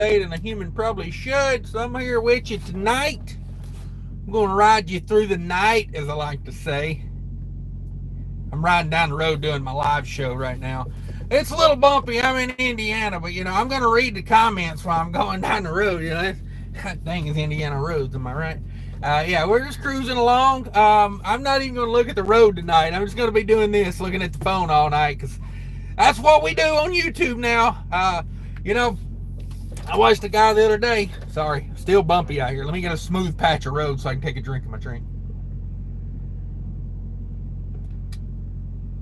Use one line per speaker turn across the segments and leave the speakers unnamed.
than a human probably should. So I'm here with you tonight. I'm going to ride you through the night, as I like to say. I'm riding down the road doing my live show right now. It's a little bumpy. I'm in Indiana, but I'm going to read the comments while I'm going down the road. God dang, it's Indiana roads, am I right? Yeah, we're just cruising along. I'm not even going to look at the road tonight. I'm just going to be doing this, looking at the phone all night, because that's what we do on YouTube now. I watched a guy the other day. Sorry, still bumpy out here. Let me get a smooth patch of road so I can take a drink of my drink.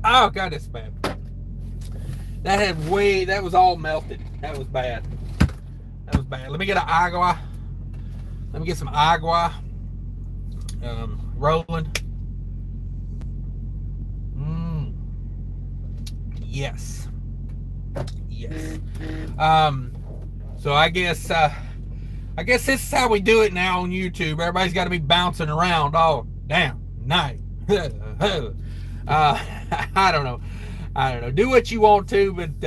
Oh, God, that's bad. That was all melted. That was bad. Let me get an agua. Let me get some agua. Rolling. Yes. So I guess this is how we do it now on YouTube. Everybody's got to be bouncing around all damn night. I don't know. Do what you want to, but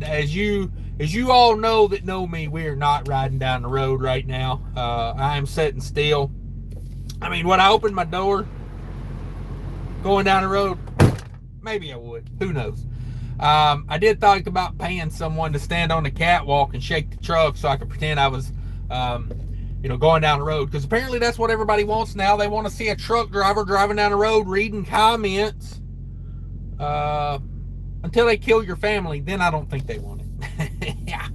as you all know that know me, we are not riding down the road right now. I am sitting still. I mean, would I open my door going down the road? Maybe I would. Who knows? I did think about paying someone to stand on the catwalk and shake the truck so I could pretend I was, going down the road. Because apparently that's what everybody wants now. They want to see a truck driver driving down the road reading comments. Until they kill your family, then I don't think they want it. Yeah.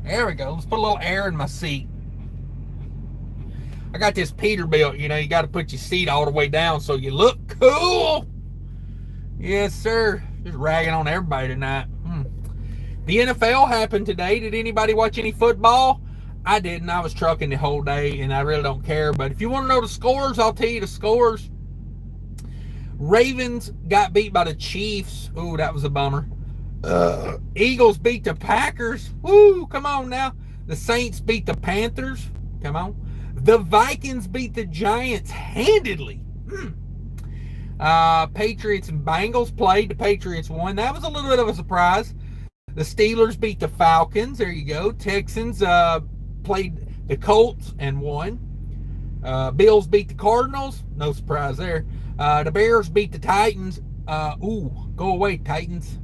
There we go. Let's put a little air in my seat. I got this Peterbilt, you got to put your seat all the way down so you look cool. Yes, sir. Just ragging on everybody tonight. The NFL happened today. Did anybody watch any football? I didn't. I was trucking the whole day, and I really don't care. But if you want to know the scores, I'll tell you the scores. Ravens got beat by the Chiefs. Ooh, that was a bummer. Eagles beat the Packers. Woo, come on now. The Saints beat the Panthers. Come on. The Vikings beat the Giants handedly. Patriots and Bengals played. The Patriots won. That was a little bit of a surprise. The Steelers beat the Falcons. There you go. Texans played the Colts and won. Bills beat the Cardinals. No surprise there. The Bears beat the Titans. Go away, Titans.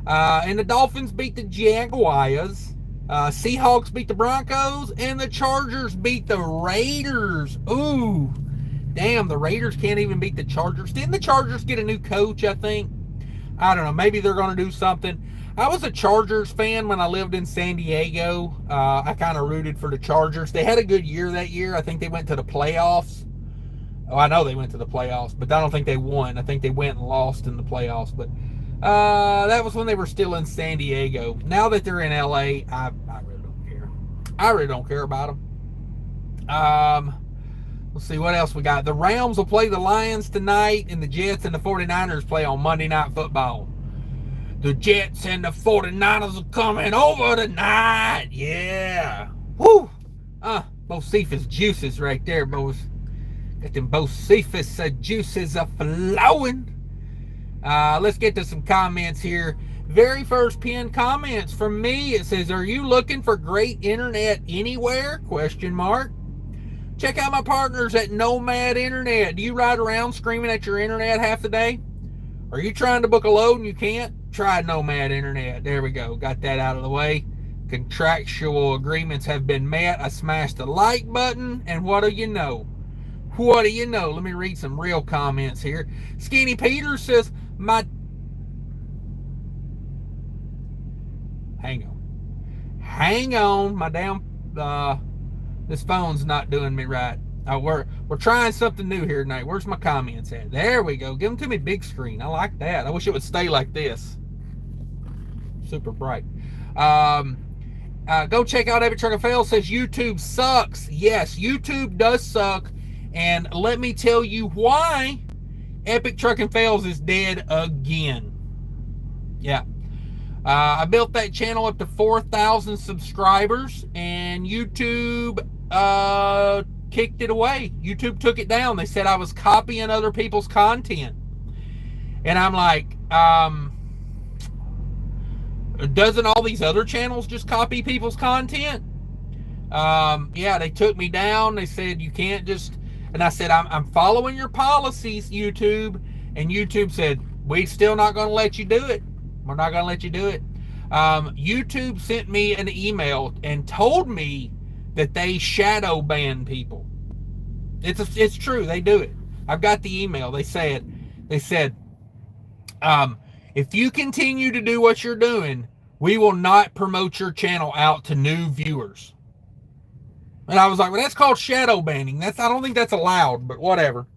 And the Dolphins beat the Jaguars. Seahawks beat the Broncos. And the Chargers beat the Raiders. Ooh. Damn, the Raiders can't even beat the Chargers. Didn't the Chargers get a new coach, I think? I don't know. Maybe they're going to do something. I was a Chargers fan when I lived in San Diego. I kind of rooted for the Chargers. They had a good year that year. I think they went to the playoffs. Oh, I know they went to the playoffs, but I don't think they won. I think they went and lost in the playoffs. But that was when they were still in San Diego. Now that they're in LA, I really don't care. I really don't care about them. Let's see what else we got. The Rams will play the Lions tonight, and the Jets and the 49ers play on Monday Night Football. The Jets and the 49ers are coming over tonight. Yeah. Woo. Bocephus juices right there, boys. Got them Bocephus juices flowing. Let's get to some comments here. Very first pinned comments from me. It says, "Are you looking for great internet anywhere? Question mark. Check out my partners at Nomad Internet. Do you ride around screaming at your internet half the day? Are you trying to book a load and you can't? Try Nomad Internet." There we go. Got that out of the way. Contractual agreements have been met. I smashed the like button, and what do you know? What do you know? Let me read some real comments here. Skinny Peter says, Hang on. My damn, this phone's not doing me right. We're trying something new here tonight. Where's my comments at? There we go. Give them to me big screen. I like that. I wish it would stay like this. Super bright. Go check out Epic Truck and Fail. Says YouTube sucks. Yes, YouTube does suck. And let me tell you why Epic Truck and Fails is dead again. Yeah. I built that channel up to 4,000 subscribers, and YouTube kicked it away. YouTube took it down. They said I was copying other people's content. And I'm like, Doesn't all these other channels just copy people's content? Yeah, they took me down. They said, you can't just, and I said, I'm following your policies, YouTube. And YouTube said, we're still not going to let you do it. We're not going to let you do it. YouTube sent me an email and told me that they shadow ban people. It's true. They do it. I've got the email. They said, if you continue to do what you're doing, we will not promote your channel out to new viewers. And I was like, well, that's called shadow banning. I don't think that's allowed, but whatever.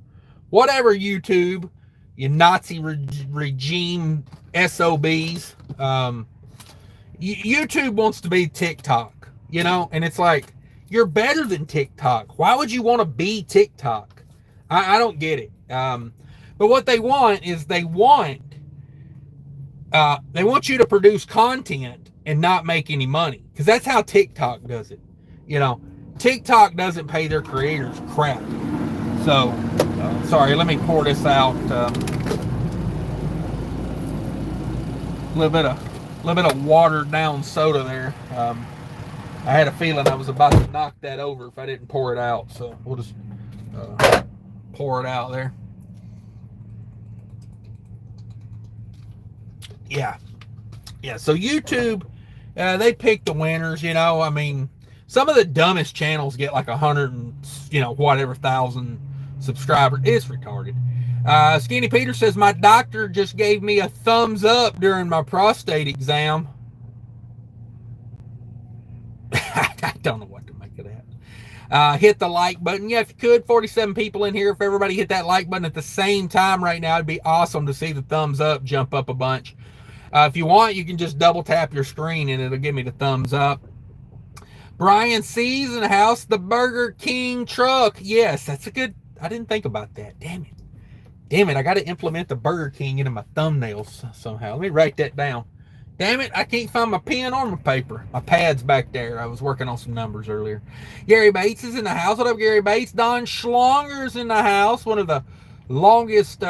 Whatever, YouTube, you Nazi regime SOBs. YouTube wants to be TikTok, and it's like, you're better than TikTok. Why would you want to be TikTok? I don't get it. But what they want is they want you to produce content and not make any money, because that's how TikTok does it. TikTok doesn't pay their creators crap. So, sorry, let me pour this out. A little bit of watered down soda there. I had a feeling I was about to knock that over if I didn't pour it out. So we'll just pour it out there. Yeah. So YouTube, they pick the winners. I mean, some of the dumbest channels get like 100 and whatever thousand subscribers. It's retarded. Skinny Peter says, my doctor just gave me a thumbs up during my prostate exam. I don't know what to make of that. Hit the like button. Yeah, if you could, 47 people in here. If everybody hit that like button at the same time right now, it'd be awesome to see the thumbs up jump up a bunch. If you want, you can just double tap your screen and it'll give me the thumbs up. Brian C's in the house. The Burger King truck. Yes, that's a good, I didn't think about that. Damn it. I got to implement the Burger King into my thumbnails somehow. Let me write that down. Damn it, I can't find my pen or my paper. My pad's back there. I was working on some numbers earlier. Gary Bates is in the house. What up, Gary Bates? Don Schlonger's in the house. One of the longest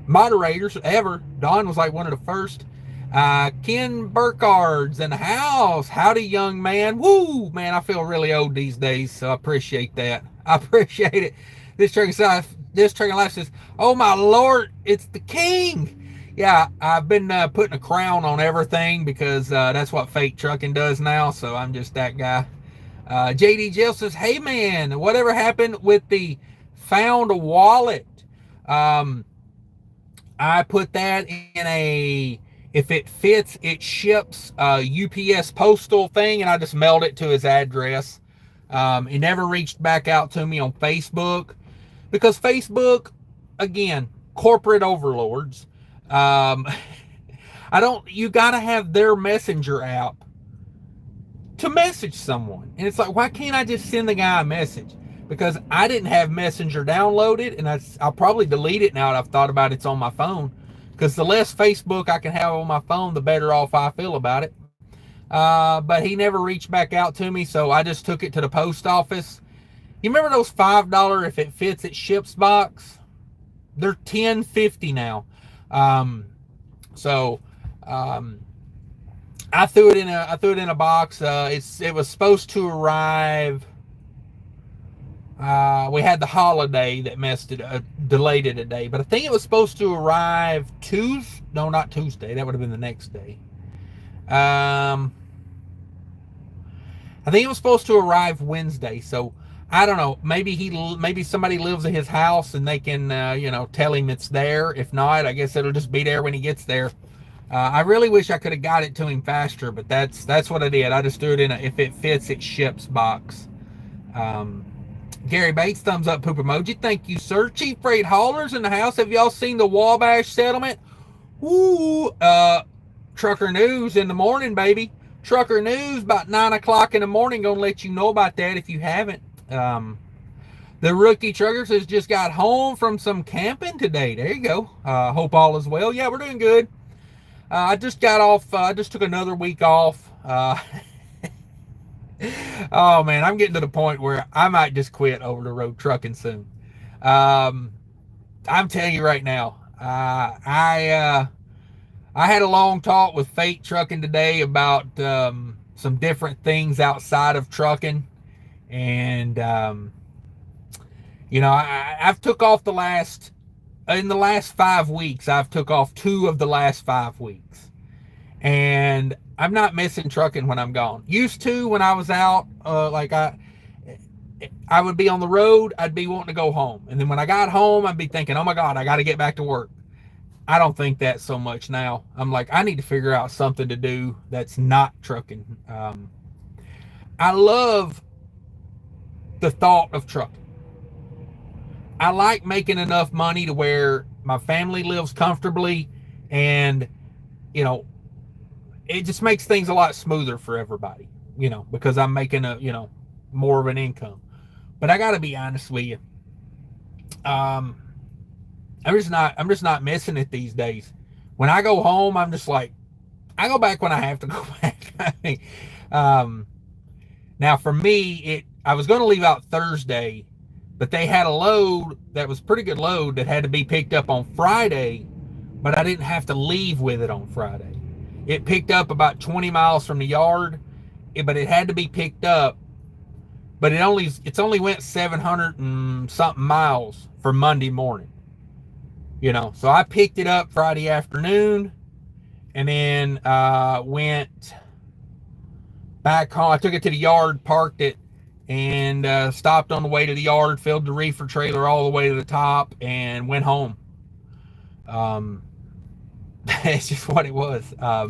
moderators ever. Don was like one of the first. Ken Burkhart's in the house. Howdy, young man. Woo, man, I feel really old these days, so I appreciate that. I appreciate it. This Trucking Life says, oh my Lord, it's the king. Yeah, I've been putting a crown on everything because that's what fake trucking does now, so I'm just that guy. JD Jill says, hey man, whatever happened with the found wallet? I put that in a, if it fits, it ships UPS postal thing, and I just mailed it to his address. He never reached back out to me on Facebook because Facebook, again, corporate overlords. You gotta have their messenger app to message someone. And it's like, why can't I just send the guy a message? Because I didn't have Messenger downloaded, and I'll probably delete it now that I've thought about it's on my phone. Because the less Facebook I can have on my phone, the better off I feel about it. But he never reached back out to me, so I just took it to the post office. You remember those $5 if it fits it ships box? They're $10.50 now. I threw it in a box. It was supposed to arrive. We had the holiday that messed it, delayed it a day, but I think it was supposed to arrive Tuesday. No, not Tuesday. That would have been the next day. I think it was supposed to arrive Wednesday. So I don't know. Maybe somebody lives in his house and they can, tell him it's there. If not, I guess it'll just be there when he gets there. I really wish I could have got it to him faster, but that's what I did. I just threw it in a if it fits it ships box. Gary Bates, thumbs up, poop emoji. Thank you, sir. Chief Freight Haulers in the house. Have y'all seen the Wabash settlement? Woo! Trucker News in the morning, baby. Trucker News about 9 o'clock in the morning. Gonna let you know about that if you haven't. The Rookie Truckers has just got home from some camping today. There you go. Hope all is well. Yeah, we're doing good. I just got off. I just took another week off. Oh man, I'm getting to the point where I might just quit over the road trucking soon. I'm telling you right now, I had a long talk with Fate Trucking today about some different things outside of trucking. And, I've took off in the last 5 weeks, I've took off 2 of the last 5 weeks. And I'm not missing trucking when I'm gone. Used to, when I was out, I would be on the road, I'd be wanting to go home. And then when I got home, I'd be thinking, oh my God, I got to get back to work. I don't think that so much now. I'm like, I need to figure out something to do that's not trucking. I love the thought of trucking. I like making enough money to where my family lives comfortably, and, it just makes things a lot smoother for everybody, because I'm making more of an income. But I got to be honest with you. I'm just not missing it these days. When I go home, I'm just like, I go back when I have to go back. I mean, now for me, I was going to leave out Thursday, but they had a load that was a pretty good load that had to be picked up on Friday, but I didn't have to leave with it on Friday. It picked up about 20 miles from the yard, but it had to be picked up. But it's only went 700 and something miles for Monday morning. So I picked it up Friday afternoon, and then went back home. I took it to the yard, parked it, and stopped on the way to the yard, filled the reefer trailer all the way to the top, and went home. That's just what it was. I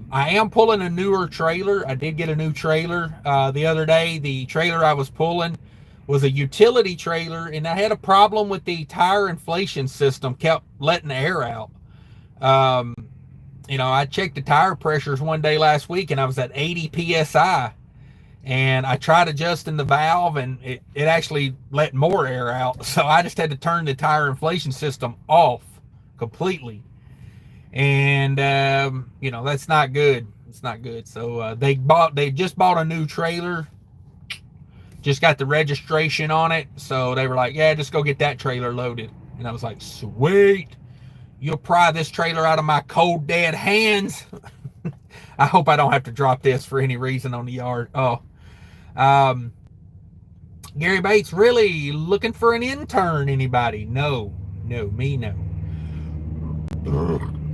am pulling a newer trailer. I did get a new trailer the other day. The trailer I was pulling was a utility trailer, and I had a problem with the tire inflation system, kept letting the air out. I checked the tire pressures one day last week, and I was at 80 psi, and I tried adjusting the valve, and it actually let more air out. So I just had to turn the tire inflation system off completely. And that's not good. It's not good. So they just bought a new trailer, just got the registration on it. So they were like, yeah, just go get that trailer loaded. And I was like, sweet, you'll pry this trailer out of my cold dead hands. I hope I don't have to drop this for any reason on the yard. Gary Bates, really looking for an intern? Anybody? No, me no.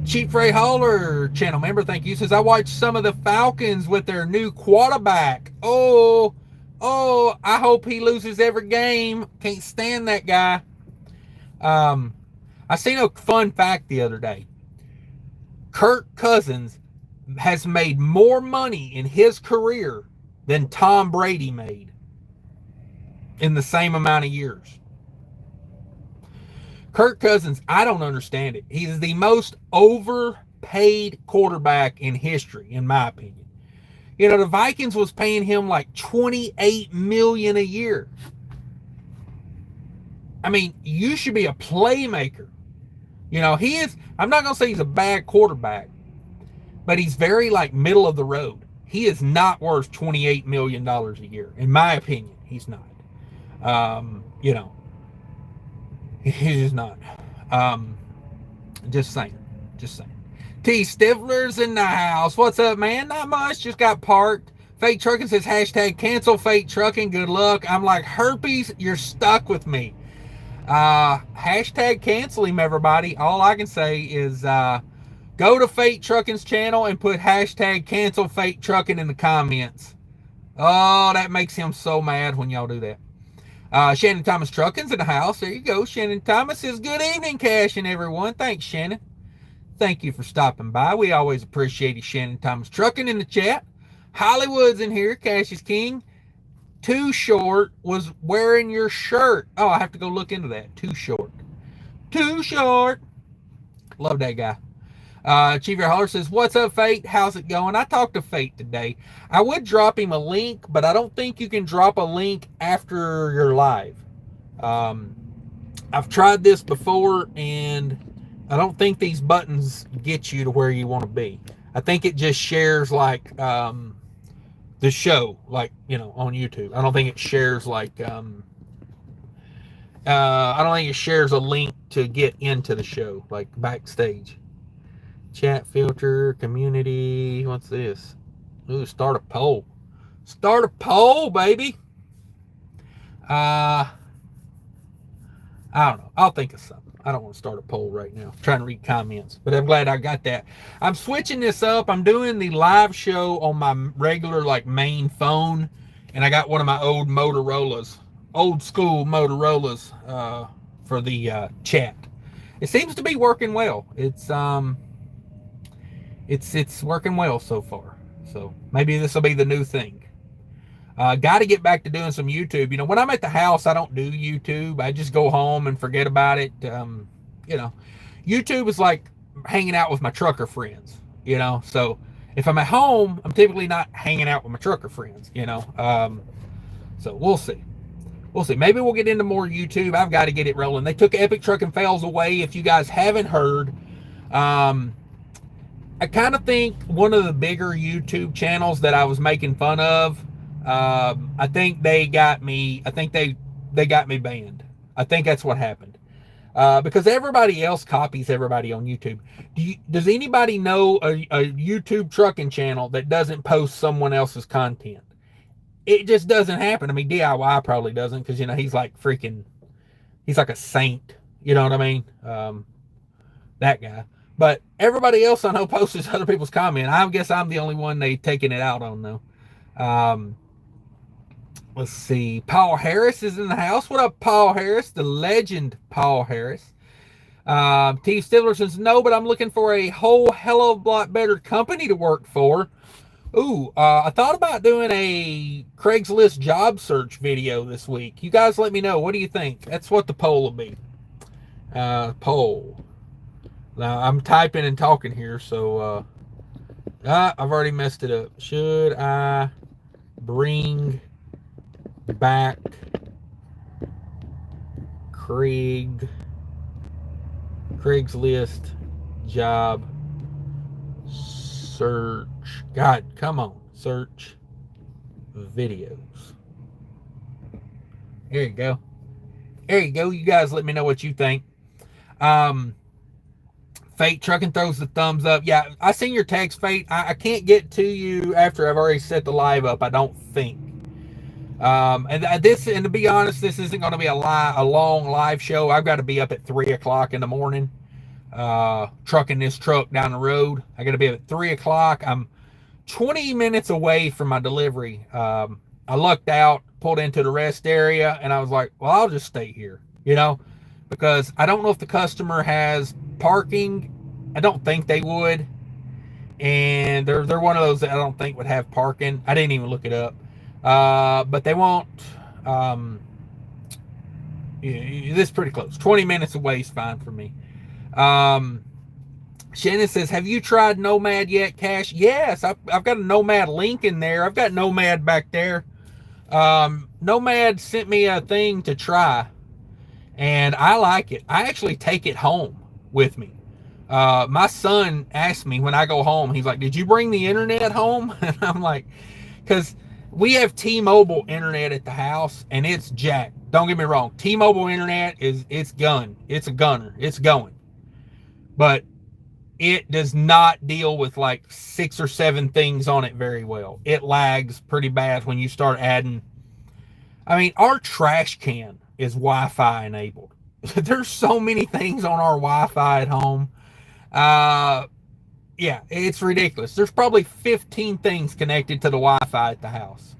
Cheap Freight Hauler channel member, thank you, says, I watched some of the Falcons with their new quarterback. Oh, I hope he loses every game. Can't stand that guy. I seen a fun fact the other day. Kirk Cousins has made more money in his career than Tom Brady made in the same amount of years. Kirk Cousins, I don't understand it. He's the most overpaid quarterback in history, in my opinion. The Vikings was paying him like $28 million a year. I mean, you should be a playmaker. He is, I'm not going to say he's a bad quarterback, but he's very like middle of the road. He is not worth $28 million a year. In my opinion, he's not. He's just not. Just saying. T. Stifler's in the house. What's up, man? Not much. Just got parked. Fate Trucking says, #cancel Fate Trucking. Good luck. I'm like, herpes, you're stuck with me. Cancel him, everybody. All I can say is go to Fate Trucking's channel and put #cancel Fate Trucking in the comments. Oh, that makes him so mad when y'all do that. Shannon Thomas Trucking's in the house. There you go. Shannon Thomas says, good evening, Cash and everyone. Thanks, Shannon. Thank you for stopping by. We always appreciate you, Shannon Thomas Trucking in the chat. Hollywood's in here. Cash is King. Too Short was wearing your shirt. Oh, I have to go look into that. Too Short. Love that guy. Chief Air Holler says, what's up, Fate? How's it going? I talked to Fate today. I would drop him a link, but I don't think you can drop a link after you're live. I've tried this before, and I don't think these buttons get you to where you want to be. I think it just shares like the show, like, on YouTube. I don't think it shares like I don't think it shares a link to get into the show, like backstage. Chat filter, community. What's this? Ooh, start a poll. Start a poll, baby. I don't know. I'll think of something. I don't want to start a poll right now. I'm trying to read comments, but I'm glad I got that. I'm switching this up. I'm doing the live show on my regular, like, main phone, and I got one of my old Motorola's, old school Motorola's, for the chat. It seems to be working well. It's working well so far. So maybe this will be the new thing. Got to get back to doing some YouTube. You know, when I'm at the house, I don't do YouTube. I just go home and forget about it. You know, YouTube is like hanging out with my trucker friends, you know. So if I'm at home, I'm typically not hanging out with my trucker friends, you know. So we'll see. We'll see. Maybe we'll get into more YouTube. I've got to get it rolling. They took Epic Trucking Fails away. If you guys haven't heard, I kind of think one of the bigger YouTube channels that I was making fun of, I think they got me. I think they got me banned. I think that's what happened. Because everybody else copies everybody on YouTube. Does anybody know a YouTube trucking channel that doesn't post someone else's content? It just doesn't happen. I mean, DIY probably doesn't, because, you know, he's like a saint. You know what I mean? That guy. But everybody else I know posts other people's comment. I guess I'm the only one they taking it out on, though. Let's see. Paul Harris is in the house. What up, Paul Harris? The legend Paul Harris. T. Stivler says, no, but I'm looking for a whole hell of a lot better company to work for. Ooh, I thought about doing a Craigslist job search video this week. You guys let me know. What do you think? That's what the poll will be. Poll. Now, I'm typing and talking here, so I've already messed it up. Should I bring back Craigslist job search? God, come on. Search videos. There you go. There you go. You guys let me know what you think. Fate Trucking throws the thumbs up. Yeah, I seen your text, Fate. I can't get to you after I've already set the live up, I don't think. And to be honest, this isn't going to be a long live show. I've got to be up at 3 o'clock in the morning, trucking this truck down the road. I got to be up at 3 o'clock. I'm 20 minutes away from my delivery. I lucked out, pulled into the rest area, and I was like, well, I'll just stay here, you know, because I don't know if the customer has parking. I don't think they would. And they're one of those that I don't think would have parking. I didn't even look it up. But they won't. This is pretty close. 20 minutes away is fine for me. Shannon says, have you tried Nomad yet, Cash? Yes, I've got a Nomad link in there. I've got Nomad back there. Nomad sent me a thing to try, and I like it. I actually take it home with me. My son asked me when I go home, he's like, did you bring the internet home? And I'm like, because we have T-Mobile internet at the house, and it's jacked. Don't get me wrong. T-Mobile internet it's a gunner. It's going. But it does not deal with like 6 or 7 things on it very well. It lags pretty bad when you start adding. I mean, our trash can is Wi-Fi enabled. There's so many things on our Wi-Fi at home. Yeah, it's ridiculous. There's probably 15 things connected to the Wi-Fi at the house.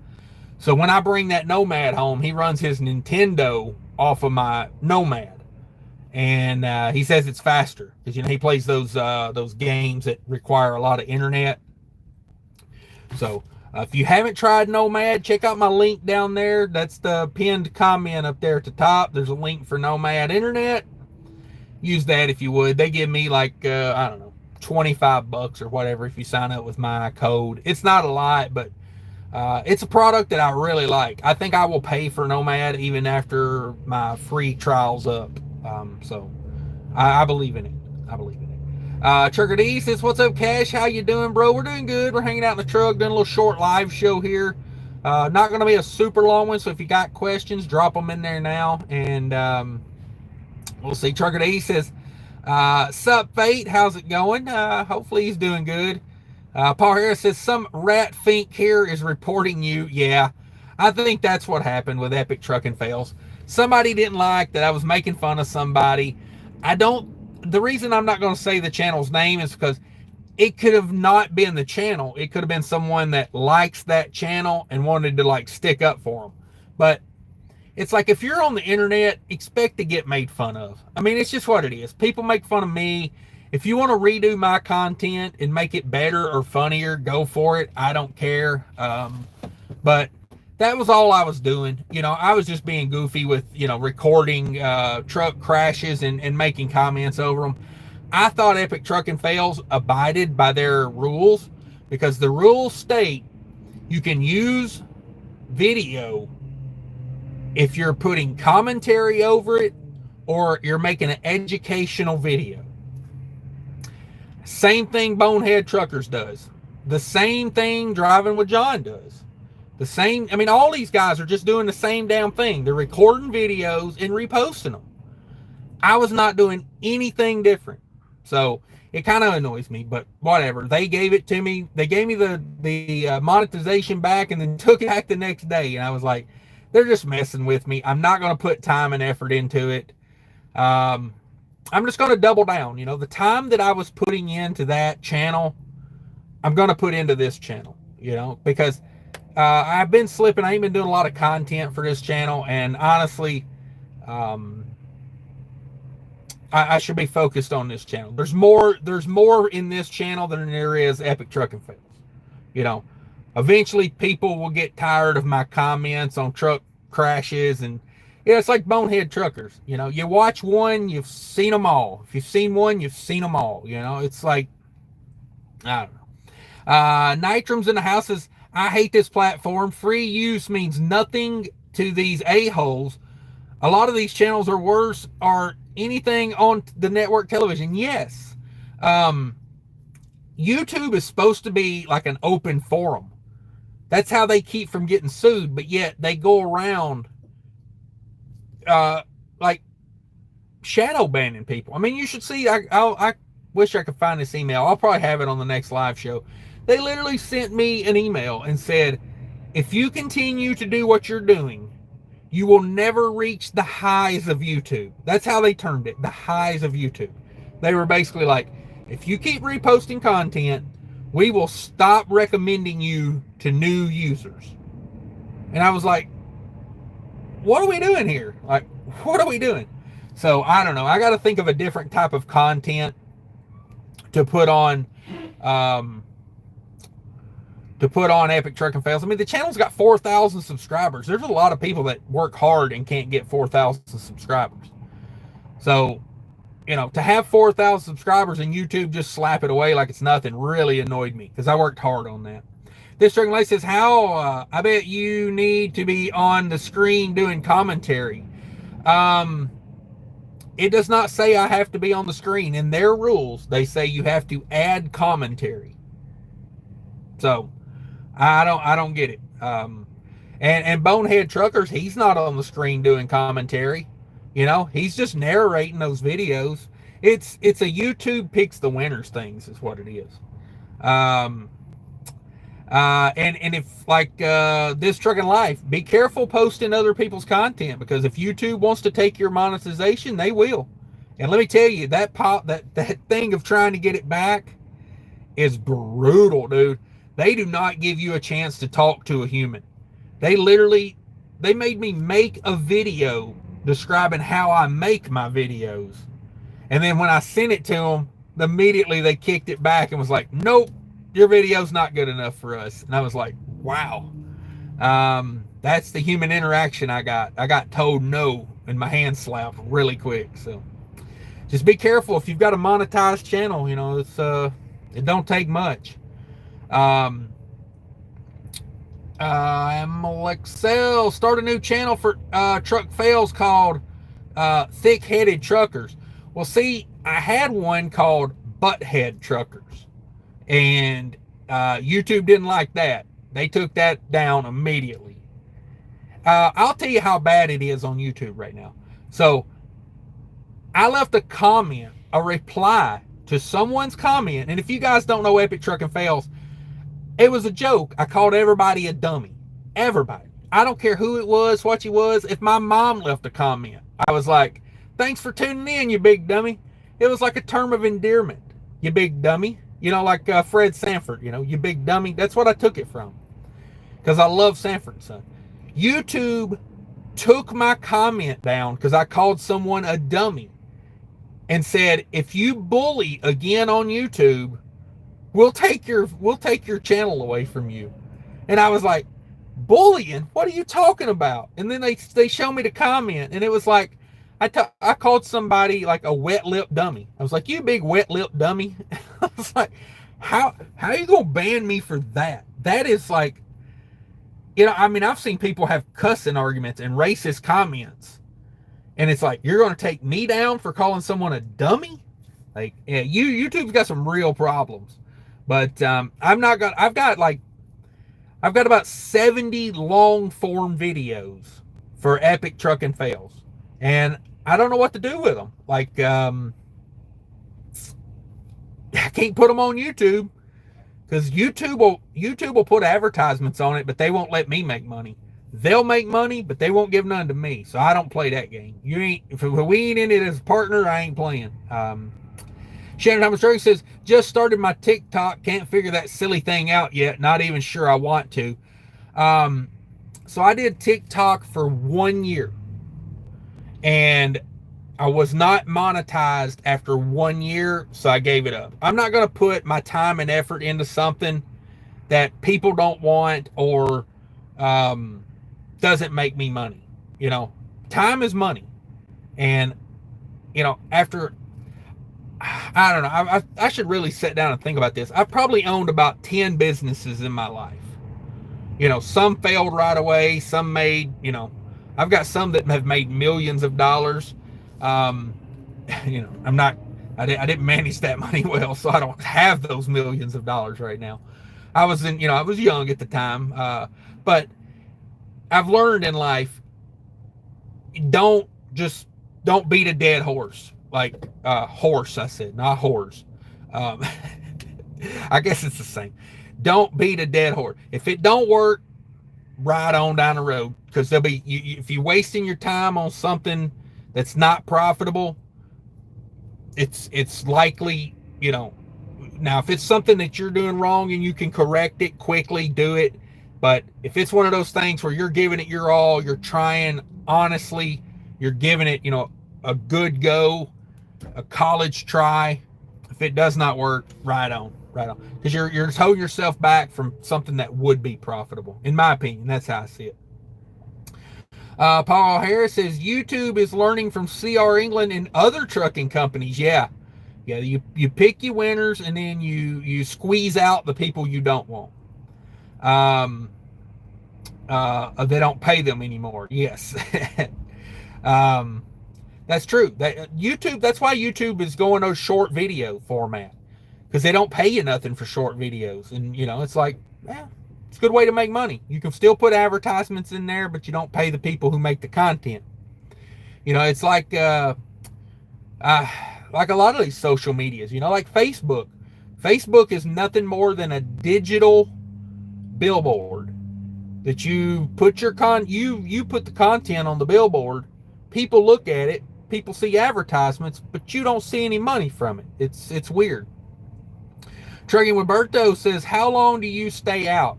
So when I bring that Nomad home, he runs his Nintendo off of my Nomad. And he says it's faster because, you know, he plays those games that require a lot of internet. So if you haven't tried Nomad, check out my link down there. That's the pinned comment up there at the top. There's a link for Nomad internet. Use that if you would. They give me like, I don't know, $25 or whatever if you sign up with my code. It's not a lot, but it's a product that I really like. I think I will pay for Nomad even after my free trial's up. So I believe in it. I believe in it. Trucker D says, what's up, Cash? How you doing, bro? We're doing good. We're hanging out in the truck, doing a little short live show here. Not going to be a super long one, so if you got questions, drop them in there now, and we'll see. Trucker D says, sup, Fate, how's it going? Hopefully he's doing good. Paul Harris says, some rat fink here is reporting you. Yeah, I think that's what happened with Epic Trucking Fails. Somebody didn't like that I was making fun of somebody. The reason I'm not going to say the channel's name is because it could have not been the channel. It could have been someone that likes that channel and wanted to like stick up for them. But it's like, if you're on the internet, expect to get made fun of. I mean, it's just what it is. People make fun of me. If you want to redo my content and make it better or funnier, go for it. I don't care. But that was all I was doing. You know, I was just being goofy with, recording truck crashes and making comments over them. I thought Epic Trucking Fails abided by their rules, because the rules state you can use video if you're putting commentary over it or you're making an educational video. Same thing Bonehead Truckers does. The same thing Driving with John does. The same, I mean, all these guys are just doing the same damn thing. They're recording videos and reposting them. I was not doing anything different. So it kind of annoys me, but whatever. They gave it to me. They gave me the monetization back and then took it back the next day. And I was like, they're just messing with me. I'm not going to put time and effort into it. I'm just going to double down. The time that I was putting into that channel, I'm going to put into this channel, because I've been slipping. I ain't been doing a lot of content for this channel. And honestly, I should be focused on this channel. There's more in this channel than there is Epic Trucking Fails. Eventually people will get tired of my comments on truck crashes, and it's like Bonehead Truckers. You watch one, you've seen them all. If you've seen one, you've seen them all. It's like, I don't know. Nitrum's in the house says, I hate this platform. Free use means nothing to these a-holes. A lot of these channels are worse, are anything on the network television. Yes. YouTube is supposed to be like an open forum. That's how they keep from getting sued, but yet they go around like shadow banning people. I mean, you should see, I wish I could find this email. I'll probably have it on the next live show. They literally sent me an email and said, if you continue to do what you're doing, you will never reach the highs of YouTube. That's how they termed it, the highs of YouTube. They were basically like, if you keep reposting content, we will stop recommending you to new users. And I was like, what are we doing here? Like, what are we doing? So I don't know. I got to think of a different type of content to put on Epic Trucking Fails. I mean, the channel's got 4,000 subscribers. There's a lot of people that work hard and can't get 4,000 subscribers. So, to have 4,000 subscribers and YouTube just slap it away like it's nothing really annoyed me, because I worked hard on that. This Dragon Light says, I bet you need to be on the screen doing commentary. It does not say I have to be on the screen. In their rules, they say you have to hear. So I don't get it. And Bonehead Truckers, he's not on the screen doing commentary. He's just narrating those videos. It's a YouTube picks the winners things is what it is. And if like this Trucking Life, be careful posting other people's content, because if YouTube wants to take your monetization, they will. And let me tell you, that thing of trying to get it back is brutal, dude. They do not give you a chance to talk to a human. They made me make a video describing how I make my videos. And then when I sent it to them, immediately they kicked it back and was like, nope, your video's not good enough for us. And I was like, wow. That's the human interaction I got. I got told no and my hand slapped really quick. So just be careful if you've got a monetized channel. It don't take much. Excel start a new channel for truck fails called Thick-Headed Truckers. Well, see, I had one called Butthead Truckers, and YouTube didn't like that. They took that down immediately. I'll tell you how bad it is on YouTube right now. So I left a comment, a reply to someone's comment. And if you guys don't know Epic Trucking Fails, it was a joke. I called everybody a dummy. Everybody. I don't care who it was, what you was. If my mom left a comment, I was like, thanks for tuning in, you big dummy. It was like a term of endearment. You big dummy. You know, like Fred Sanford, you know, you big dummy. That's what I took it from. Because I love Sanford, son. YouTube took my comment down because I called someone a dummy and said, if you bully again on YouTube, we'll take your channel away from you. And I was like, bullying? What are you talking about? And then they show me the comment, and it was like, I called somebody like a wet lip dummy. I was like, you big wet lip dummy. I was like, how are you gonna ban me for that? That is like, you know, I mean, I've seen people have cussing arguments and racist comments, and it's like, you're gonna take me down for calling someone a dummy? Like, yeah, YouTube's got some real problems. But I've got about 70 long form videos for Epic Trucking Fails, and I don't know what to do with them. Like, I can't put them on YouTube because YouTube will put advertisements on it, but they won't let me make money. They'll make money, but they won't give none to me. So I don't play that game. If we ain't in it as a partner, I ain't playing. Shannon Thomas Drake says, just started my TikTok. Can't figure that silly thing out yet. Not even sure I want to. So I did TikTok for 1 year. And I was not monetized after 1 year, so I gave it up. I'm not going to put my time and effort into something that people don't want or doesn't make me money. You know, time is money. And, you know, after... I don't know. I should really sit down and think about this. I've probably owned about 10 businesses in my life. You know, some failed right away. Some made, you know, I've got some that have made millions of dollars. You know, I didn't manage that money well, so I don't have those millions of dollars right now. I was young at the time. But I've learned in life, don't beat a dead horse. Like horse, I said, not horse. I guess it's the same. Don't beat a dead horse. If it don't work, ride on down the road, because if you're wasting your time on something that's not profitable, it's likely, you know. Now, if it's something that you're doing wrong and you can correct it quickly, do it. But if it's one of those things where you're giving it your all, you're trying honestly, you're giving it, you know, a good go, a college try. If it does not work, right on, because you're just holding yourself back from something that would be profitable, in my opinion. That's how I see it. Paul Harris says YouTube is learning from CR England and other trucking companies. Yeah, you pick your winners, and then you squeeze out the people you don't want. They don't pay them anymore. Yes. That's true. That's why YouTube is going those short video format, because they don't pay you nothing for short videos. And, you know, it's like, it's a good way to make money. You can still put advertisements in there, but you don't pay the people who make the content. You know, it's like a lot of these social medias, you know, like Facebook. Facebook is nothing more than a digital billboard that you put you put the content on the billboard. People look at it. People see advertisements, but you don't see any money from it. It's weird. Trucking Roberto says, how long do you stay out?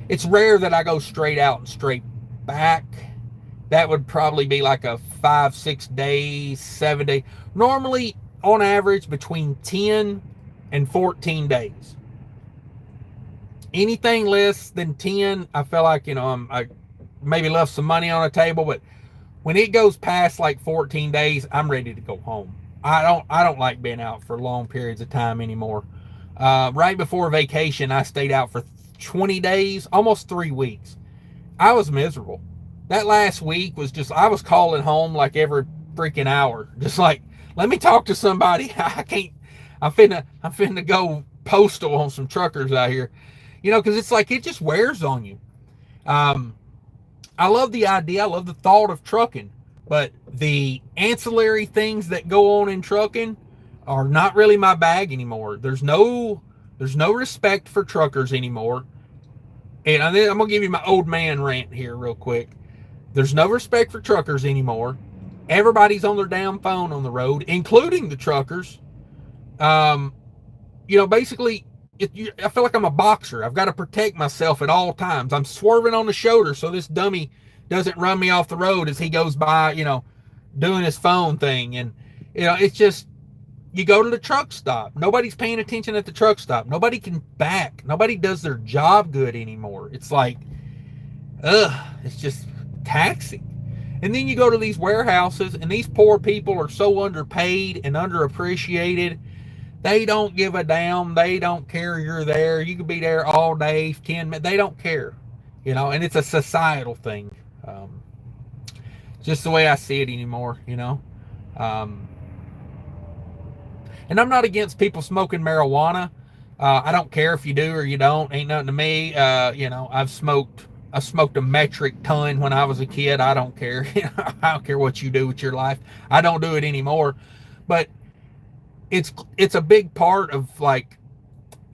It's rare that I go straight out and straight back. That would probably be like a 5-6 days, 7 days. Normally, on average, between 10 and 14 days. Anything less than 10, I feel like, you know, I maybe left some money on the table, but when it goes past like 14 days, I'm ready to go home. I don't like being out for long periods of time anymore. Right before vacation, I stayed out for 20 days, almost 3 weeks. I was miserable. That last week was just, I was calling home like every freaking hour. Just like, let me talk to somebody. I'm finna go postal on some truckers out here, because it's like it just wears on you. I love the idea, I love the thought of trucking, but the ancillary things that go on in trucking are not really my bag anymore. There's no respect for truckers anymore. And I'm gonna give you my old man rant here real quick. There's no respect for truckers anymore. Everybody's on their damn phone on the road, including the truckers. Basically, I feel like I'm a boxer. I've got to protect myself at all times. I'm swerving on the shoulder so this dummy doesn't run me off the road as he goes by, doing his phone thing. And, it's just, you go to the truck stop. Nobody's paying attention at the truck stop. Nobody can back. Nobody does their job good anymore. It's like, it's just taxing. And then you go to these warehouses, and these poor people are so underpaid and underappreciated. They don't give a damn. They don't care you're there. You could be there all day, 10 minutes. They don't care, and it's a societal thing. Just the way I see it anymore, and I'm not against people smoking marijuana. I don't care if you do or you don't. Ain't nothing to me. I've smoked a metric ton when I was a kid. I don't care. I don't care what you do with your life. I don't do it anymore. But it's a big part of like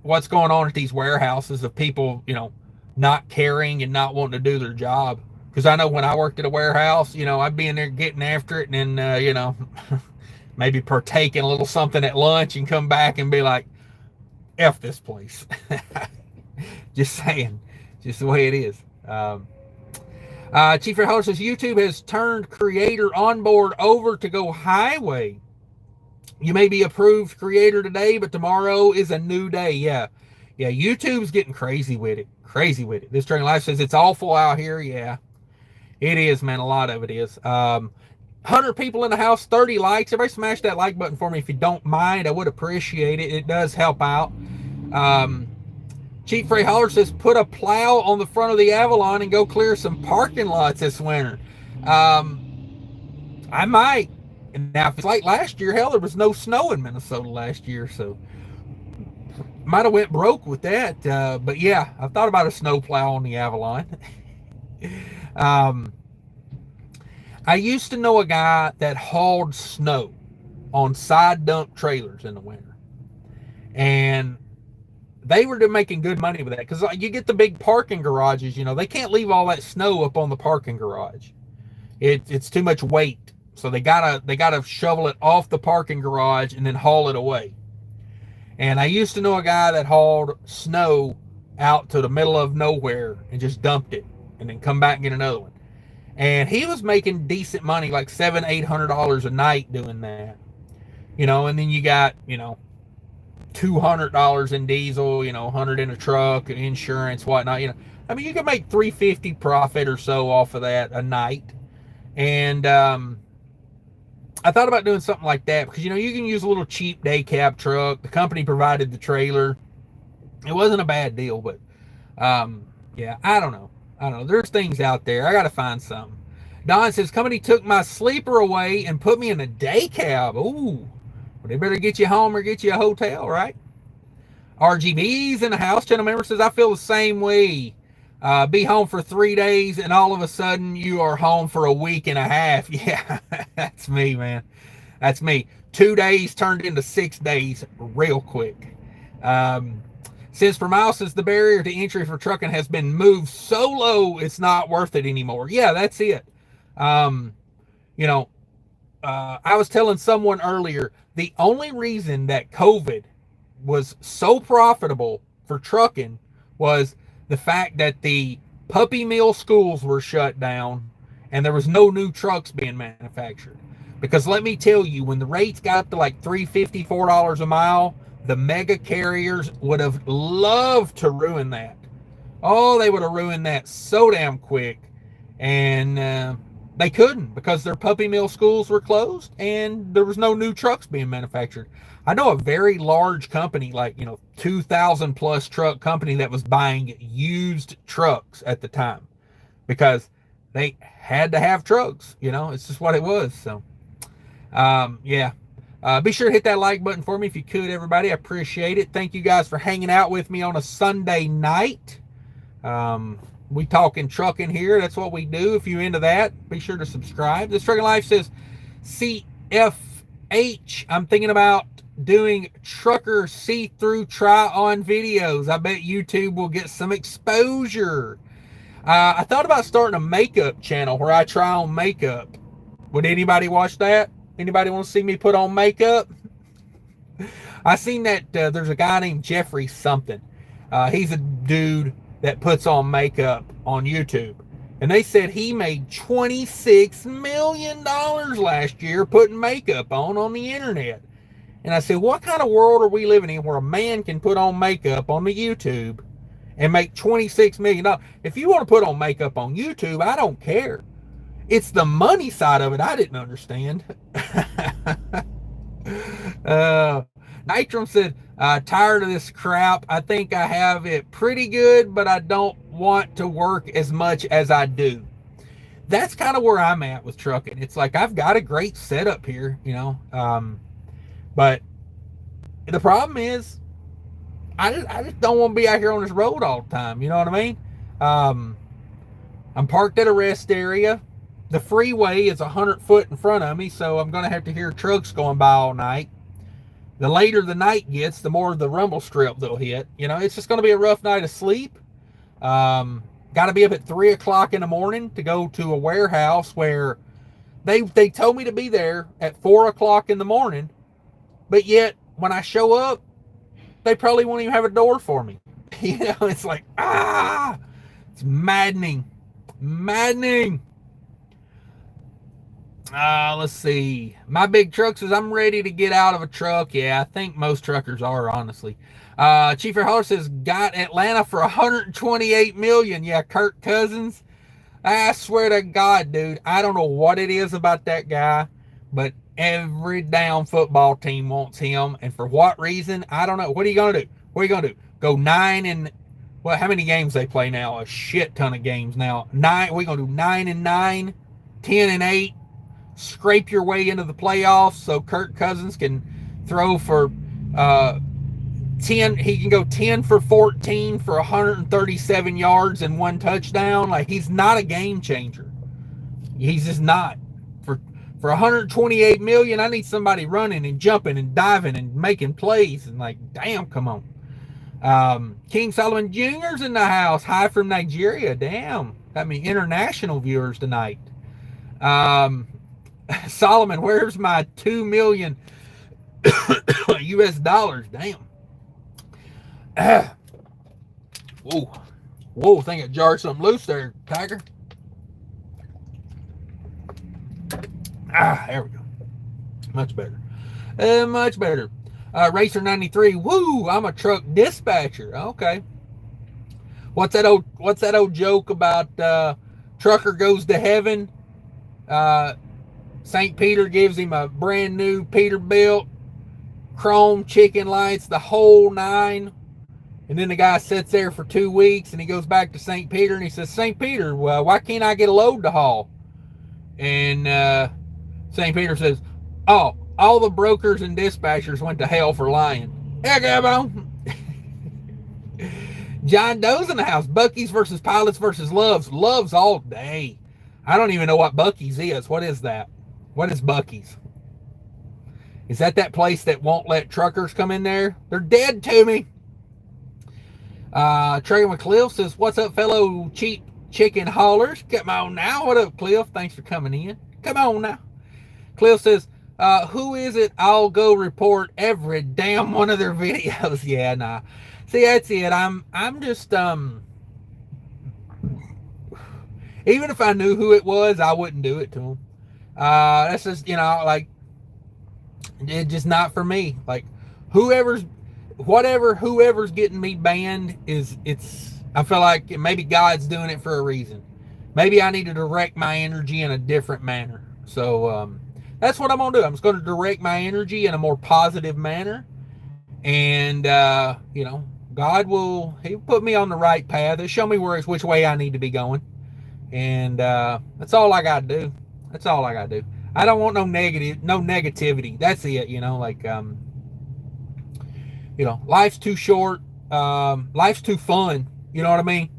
what's going on at these warehouses of people, not caring and not wanting to do their job. Because I know when I worked at a warehouse, I'd be in there getting after it, and then, maybe partaking a little something at lunch and come back and be like, F this place. Just saying. Just the way it is. Chief Red Holler says, YouTube has turned creator onboard over to go highway. You may be approved creator today, but tomorrow is a new day. Yeah, YouTube's getting crazy with it. This Trucking Life says it's awful out here. Yeah, it is, man. A lot of it is. 100 people in the house, 30 likes. Everybody smash that like button for me if you don't mind. I would appreciate it. It does help out. Chief Ray Holler says, put a plow on the front of the Avalon and go clear some parking lots this winter. I might. And now, if it's like last year, hell, there was no snow in Minnesota last year, so might have went broke with that. But yeah, I've thought about a snow plow on the Avalon. I used to know a guy that hauled snow on side dump trailers in the winter. And they were making good money with that, because you get the big parking garages, they can't leave all that snow up on the parking garage. It's too much weight. So they gotta shovel it off the parking garage and then haul it away. And I used to know a guy that hauled snow out to the middle of nowhere and just dumped it and then come back and get another one. And he was making decent money, like $700-800 a night doing that. And then you got, $200 in diesel, $100 in a truck, insurance, whatnot. You can make $350 profit or so off of that a night. And I thought about doing something like that because, you can use a little cheap day cab truck. The company provided the trailer. It wasn't a bad deal, but yeah, I don't know. There's things out there. I got to find something. Don says, company took my sleeper away and put me in a day cab. Ooh, well, they better get you home or get you a hotel, right? RGB's in the house. Channel member says, I feel the same way. Be home for 3 days and all of a sudden you are home for a week and a half. Yeah, that's me, man. That's me. 2 days turned into 6 days real quick. Since for miles, since the barrier to entry for trucking has been moved so low, it's not worth it anymore. Yeah, that's it. I was telling someone earlier, the only reason that COVID was so profitable for trucking was the fact that the puppy mill schools were shut down and there was no new trucks being manufactured. Because let me tell you, when the rates got up to like $3.50, $4 a mile, the mega carriers would have loved to ruin that. Oh, they would have ruined that so damn quick. And they couldn't, because their puppy mill schools were closed and there was no new trucks being manufactured. I know a very large company, like, 2,000 plus truck company that was buying used trucks at the time because they had to have trucks. It's just what it was. So, yeah. Be sure to hit that like button for me if you could, everybody. I appreciate it. Thank you guys for hanging out with me on a Sunday night. We talking trucking here. That's what we do. If you're into that, be sure to subscribe. This Trucking Life says CFH. I'm thinking about doing trucker see-through try-on videos. I bet YouTube will get some exposure. I thought about starting a makeup channel where I try on makeup. Would anybody watch that? Anybody want to see me put on makeup? I seen that there's a guy named Jeffrey something. He's a dude that puts on makeup on YouTube. And they said he made $26 million last year putting makeup on the internet. And I said, what kind of world are we living in where a man can put on makeup on the YouTube and make $26 million? If you want to put on makeup on YouTube, I don't care. It's the money side of it I didn't understand. Nitram said, tired of this crap. I think I have it pretty good, but I don't want to work as much as I do. That's kind of where I'm at with trucking. It's like I've got a great setup here, you know. But the problem is I just don't want to be out here on this road all the time. You know what I mean? I'm parked at a rest area. The freeway is 100 foot in front of me, so I'm going to have to hear trucks going by all night. The later the night gets, the more the rumble strip they'll hit. You know, it's just going to be a rough night of sleep. Got to be up at 3 o'clock in the morning to go to a warehouse where they told me to be there at 4 o'clock in the morning, but yet when I show up, they probably won't even have a door for me. You know, it's like, it's maddening. Let's see. My big truck says I'm ready to get out of a truck. Yeah, I think most truckers are, honestly. Chief Air Holler says got Atlanta for $128 million. Yeah, Kirk Cousins. I swear to God, dude, I don't know what it is about that guy, but every down football team wants him, and for what reason? I don't know. What are you gonna do? Go 9 and well, how many games they play now? A shit ton of games now. We're gonna do 9-9, 10-8. Scrape your way into the playoffs so Kirk Cousins can throw for 10. He can go 10 for 14 for 137 yards and 1 touchdown. Like, he's not a game changer. He's just not. For 128 million, I need somebody running and jumping and diving and making plays. And like, damn, come on. King Solomon Jr.'s in the house. Hi from Nigeria. Damn. Got me international viewers tonight. Solomon, where's my 2 million US dollars? Damn. Whoa, I think I jarred something loose there, Tiger. There we go. Much better. Much better. Racer 93. Woo, I'm a truck dispatcher. Okay. What's that old joke about trucker goes to heaven? St. Peter gives him a brand new Peterbilt, chrome, chicken lights, the whole 9. And then the guy sits there for 2 weeks and he goes back to St. Peter and he says, St. Peter, well, why can't I get a load to haul? And St. Peter says, oh, all the brokers and dispatchers went to hell for lying. Yeah, Gabbo. John Doe's in the house. Buc-ee's versus Pilots versus Love's. Love's all day. I don't even know what Buc-ee's is. What is that? What is Buc-ee's? Is that place that won't let truckers come in there? They're dead to me. Trey McCliff says, what's up, fellow cheap chicken haulers? Come on now. What up, Cliff? Thanks for coming in. Come on now. Cliff says, who is it? I'll go report every damn one of their videos. Yeah, nah. See, that's it. I'm just, even if I knew who it was, I wouldn't do it to them. That's just, like, it's just not for me. Like, whoever's getting me banned I feel like maybe God's doing it for a reason. Maybe I need to direct my energy in a different manner. So, that's what I'm going to do. I'm just going to direct my energy in a more positive manner. And, God He'll put me on the right path. He'll show me which way I need to be going. And, that's all I got to do. That's all I got to do. I don't want no negativity. That's it, like, life's too short. Life's too fun. You know what I mean?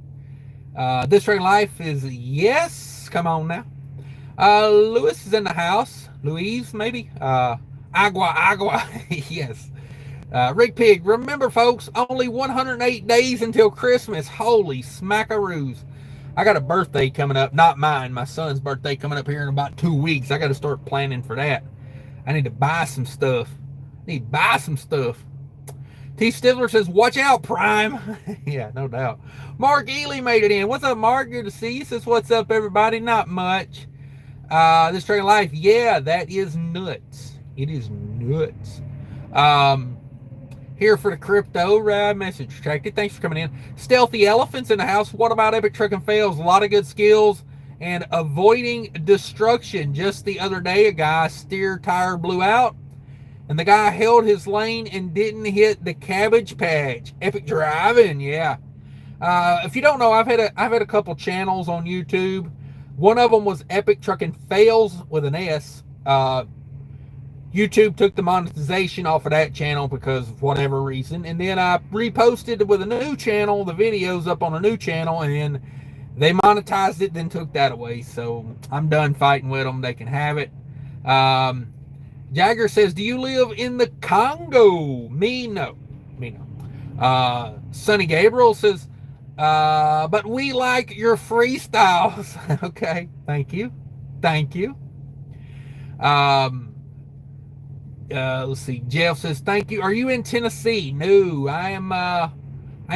This ring life is, yes. Come on now. Louis is in the house. Louise, maybe. Agua. Yes. Rick Pig, remember, folks, only 108 days until Christmas. Holy smackaroos. I got a birthday coming up. Not mine. My son's birthday coming up here in about 2 weeks. I got to start planning for that. I need to buy some stuff. T. Stifler says, watch out, Prime. Yeah, no doubt. Mark Ely made it in. What's up, Mark? Good to see you. Says, what's up, everybody? Not much. This Train Life. Yeah, that is nuts. It is nuts. Here for the crypto message retracted. Thanks for coming in. Stealthy Elephants in the house. What about epic trucking fails? A lot of good skills and avoiding destruction. Just the other day, a guy's steer tire blew out, and the guy held his lane and didn't hit the cabbage patch. Epic driving, yeah. If you don't know, I've had a couple channels on YouTube. One of them was Epic Trucking Fails with an S. YouTube took the monetization off of that channel because of whatever reason, and then I reposted with a new channel, the videos up on a new channel, and they monetized it, then took that away. So I'm done fighting with them. They can have it. Jagger says, do you live in the Congo? Me no. Sonny Gabriel says, but we like your freestyles. Okay, thank you. Let's see. Jeff says, thank you. Are you in Tennessee? No, I'm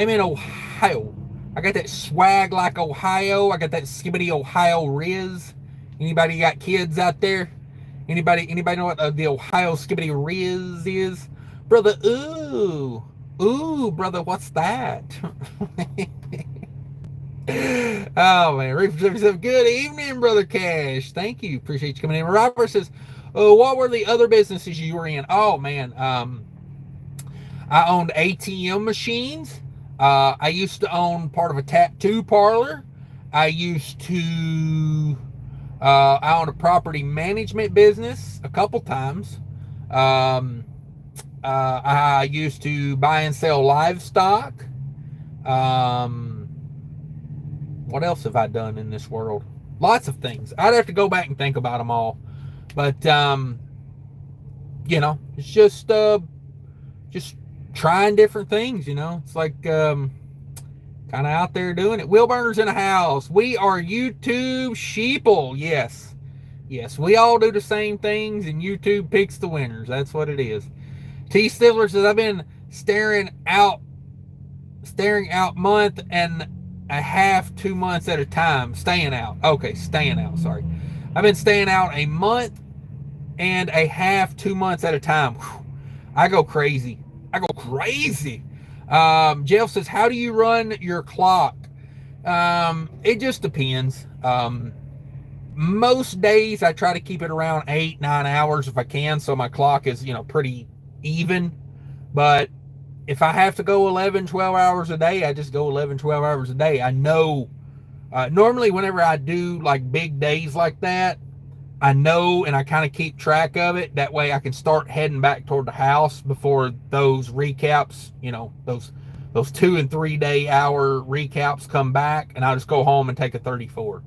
in Ohio. I got that swag like Ohio. I got that skibbity Ohio Riz. Anybody got kids out there? Anybody know what the Ohio skibbity Riz is? Brother, ooh, brother, what's that? Oh, man. Reefer says, good evening, Brother Cash. Thank you. Appreciate you coming in. Robert says, oh, what were the other businesses you were in? Oh, man. I owned ATM machines. I used to own part of a tattoo parlor. I owned a property management business a couple times. I used to buy and sell livestock. What else have I done in this world? Lots of things. I'd have to go back and think about them all. But, it's just trying different things, It's like, kind of out there doing it. Will Burner's in the house. We are YouTube sheeple. Yes, we all do the same things, and YouTube picks the winners. That's what it is. T. Stifler says, I've been staring out month and a half, 2 months at a time. Staying out. Okay, staying out, sorry. I've been staying out a month and a half, 2 months at a time. Whew. I go crazy. Jeff says, how do you run your clock? It just depends. Most days I try to keep it around 8-9 hours if I can, so my clock is, pretty even. But if I have to go 11-12 hours a day, I just go 11-12 hours a day. I know normally whenever I do like big days like that, I know, and I kind of keep track of it. That way I can start heading back toward the house before those recaps, those 2 and 3 day hour recaps come back, and I'll just go home and take a 34,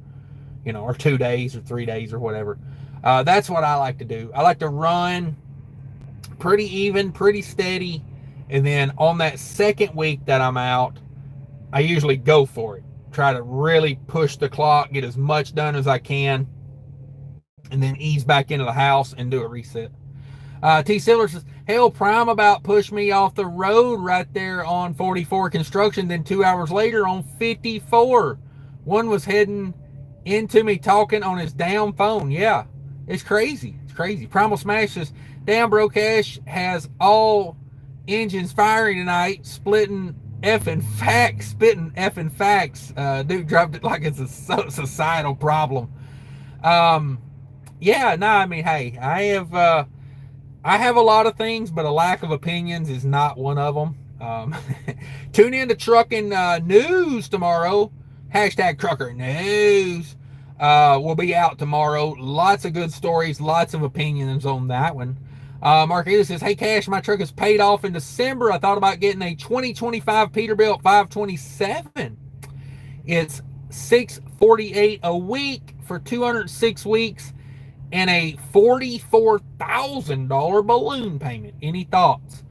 or 2 days or 3 days or whatever. That's what I like to do. I like to run pretty even, pretty steady. And then on that second week that I'm out, I usually go for it. Try to really push the clock, get as much done as I can, and then ease back into the house and do a reset. T. Siller says, hell, Prime about pushed me off the road right there on 44 construction. Then 2 hours later on 54, one was heading into me talking on his damn phone. Yeah, it's crazy. Primal Smash says, damn, bro, Cash has all engines firing tonight, spitting effing facts. Dude dropped it like it's a societal problem. Yeah, no, I mean, hey, I have a lot of things, but a lack of opinions is not one of them. Tune in to Trucking News tomorrow. #Trucker News. will be out tomorrow. Lots of good stories, lots of opinions on that one. Mark Ayers says, hey, Cash, my truck is paid off in December. I thought about getting a 2025 Peterbilt 527. It's $648 a week for 206 weeks and a $44,000 balloon payment. Any thoughts?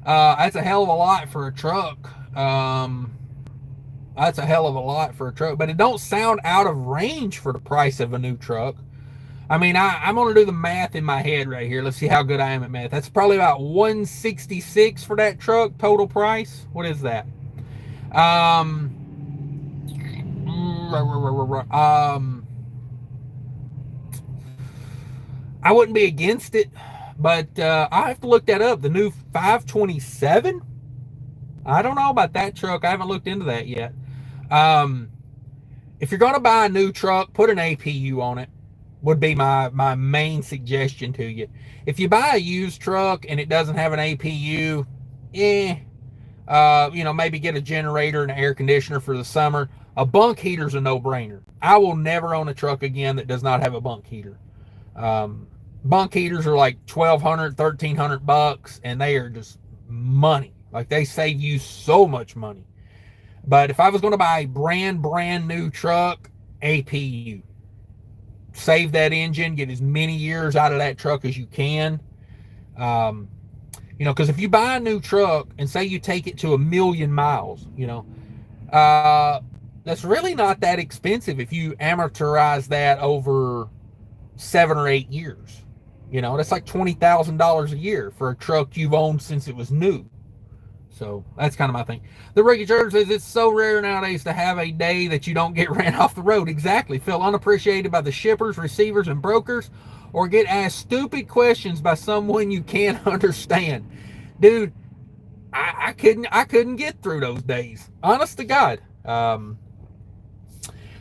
That's a hell of a lot for a truck. That's a hell of a lot for a truck, but it don't sound out of range for the price of a new truck. I mean, I'm going to do the math in my head right here. Let's see how good I am at math. That's probably about $166 for that truck, total price. What is that? I wouldn't be against it, but I have to look that up. The new 527? I don't know about that truck. I haven't looked into that yet. If you're going to buy a new truck, put an APU on it. Would be my main suggestion to you. If you buy a used truck and it doesn't have an APU, maybe get a generator and an air conditioner for the summer. A bunk heater's a no-brainer. I will never own a truck again that does not have a bunk heater. Bunk heaters are like $1,200, $1,300, and they are just money. Like, they save you so much money. But if I was going to buy a brand new truck, APU. Save that engine, get as many years out of that truck as you can. Because if you buy a new truck and say you take it to 1,000,000 miles, that's really not that expensive if you amortize that over 7 or 8 years. That's like $20,000 a year for a truck you've owned since it was new. So that's kind of my thing. The Ricky Church says it's so rare nowadays to have a day that you don't get ran off the road. Exactly. Feel unappreciated by the shippers, receivers, and brokers, or get asked stupid questions by someone you can't understand. Dude, I couldn't get through those days. Honest to God.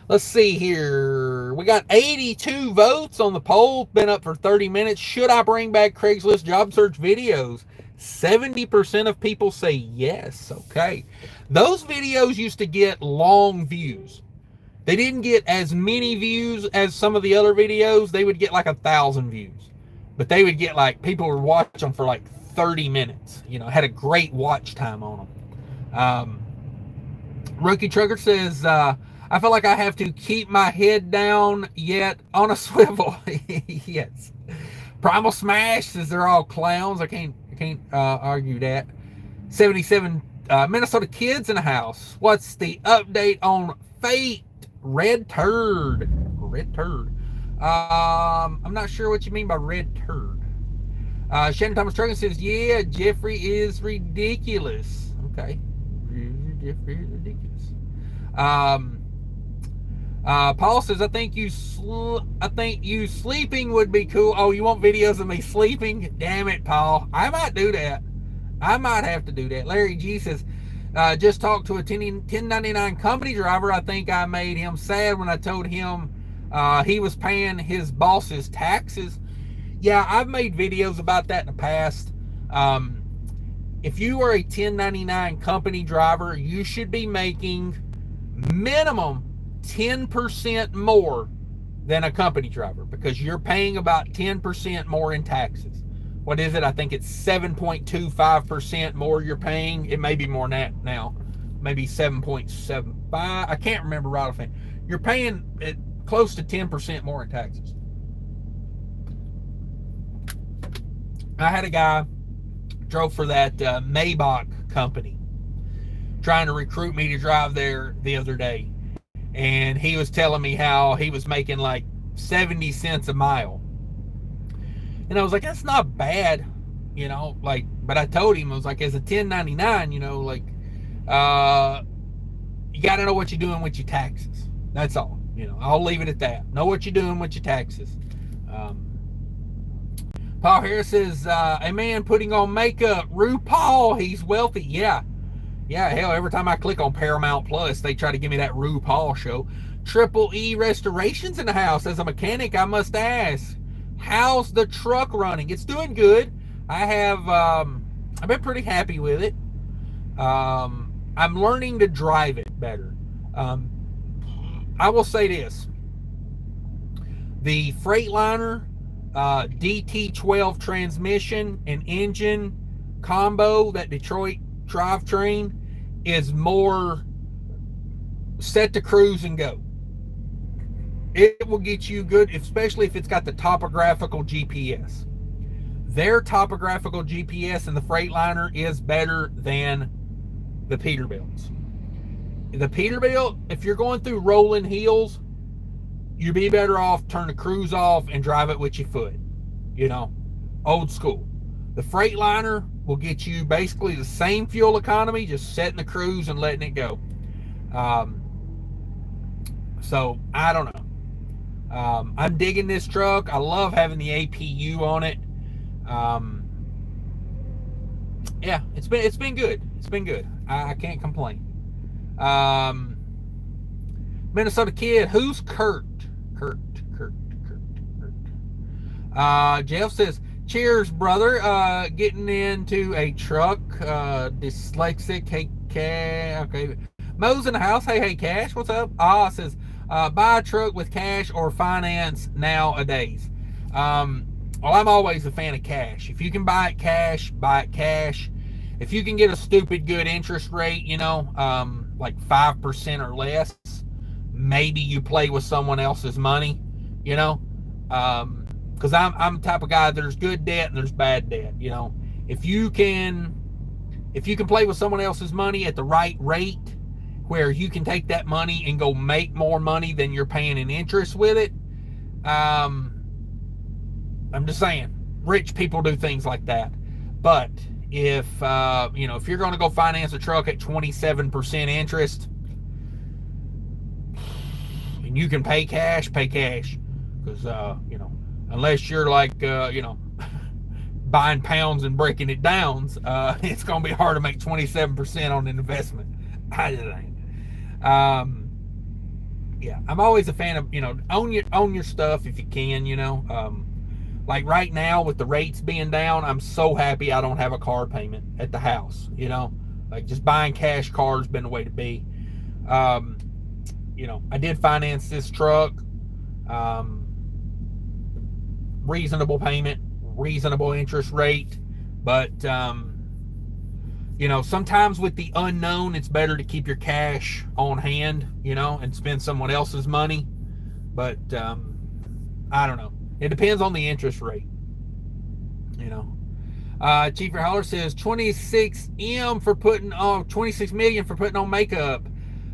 Let's see here. We got 82 votes on the poll. Been up for 30 minutes. Should I bring back Craigslist job search videos? 70% of people say yes. Okay. Those videos used to get long views. They didn't get as many views as some of the other videos. They would get like 1,000 views. But they would get like, people would watch them for like 30 minutes. Had a great watch time on them. Rookie Trucker says, I feel like I have to keep my head down yet on a swivel. Yes. Primal Smash says they're all clowns. I can't argue that. 77 Minnesota kids in the house. What's the update on Fate? Red turd. I'm not sure what you mean by red turd. Shannon Thomas Trucking says, yeah, Jeffrey is ridiculous. Okay. Jeffrey is ridiculous. Paul says, I think you sleeping would be cool. Oh, you want videos of me sleeping? Damn it, Paul. I might do that. I might have to do that. Larry G says, just talked to a 1099 company driver. I think I made him sad when I told him he was paying his boss's taxes. Yeah, I've made videos about that in the past. If you are a 1099 company driver, you should be making minimum 10% more than a company driver, because you're paying about 10% more in taxes. What is it? I think it's 7.25% more you're paying. It may be more than that now. Maybe 7.75. I can't remember right offhand. You're paying close to 10% more in taxes. I had a guy drove for that Maybach company trying to recruit me to drive there the other day. And he was telling me how he was making like 70 cents a mile. And I was like, that's not bad, but I told him, I was like, as a 1099, you got to know what you're doing with your taxes. That's all. I'll leave it at that. Know what you're doing with your taxes. Paul Harris says, a man putting on makeup. RuPaul, he's wealthy. Yeah, hell, every time I click on Paramount Plus, they try to give me that RuPaul show. Triple E Restorations in the house. As a mechanic, I must ask, how's the truck running? It's doing good. I've been pretty happy with it. I'm learning to drive it better. I will say this. The Freightliner DT12 transmission and engine combo, that Detroit drivetrain, is more set to cruise and go. It will get you good, especially if it's got the topographical GPS. Their topographical GPS in the Freightliner is better than the Peterbilt's. The Peterbilt, if you're going through rolling hills, you'd be better off turn the cruise off and drive it with your foot. You know, old school. The Freightliner will get you basically the same fuel economy, just setting the cruise and letting it go. So I don't know. I'm digging this truck. I love having the APU on it. Yeah, it's been good. It's been good. I can't complain. Minnesota Kid, who's Kurt? Kurt. Jeff says, cheers, brother. Getting into a truck. Dyslexic. Hey, okay. Mo's in the house. Hey, Cash. What's up? Says, buy a truck with cash or finance nowadays. Well, I'm always a fan of cash. If you can buy it cash, buy it cash. If you can get a stupid good interest rate, you know, like 5% or less, maybe you play with someone else's money, you know, because I'm the type of guy, there's good debt and there's bad debt, you know. If you can play with someone else's money at the right rate, where you can take that money and go make more money than you're paying in interest with it, I'm just saying, rich people do things like that. But if if you're going to go finance a truck at 27% interest, and you can pay cash, because unless you're like buying pounds and breaking it down, it's going to be hard to make 27% on an investment. I just think. Yeah, I'm always a fan of, own your stuff if you can, like right now with the rates being down, I'm so happy I don't have a car payment at the house, like just buying cash cars been the way to be. I did finance this truck, reasonable payment, reasonable interest rate, but sometimes with the unknown, it's better to keep your cash on hand, and spend someone else's money. But I don't know. It depends on the interest rate, Chief Holler says 26 million for putting on makeup.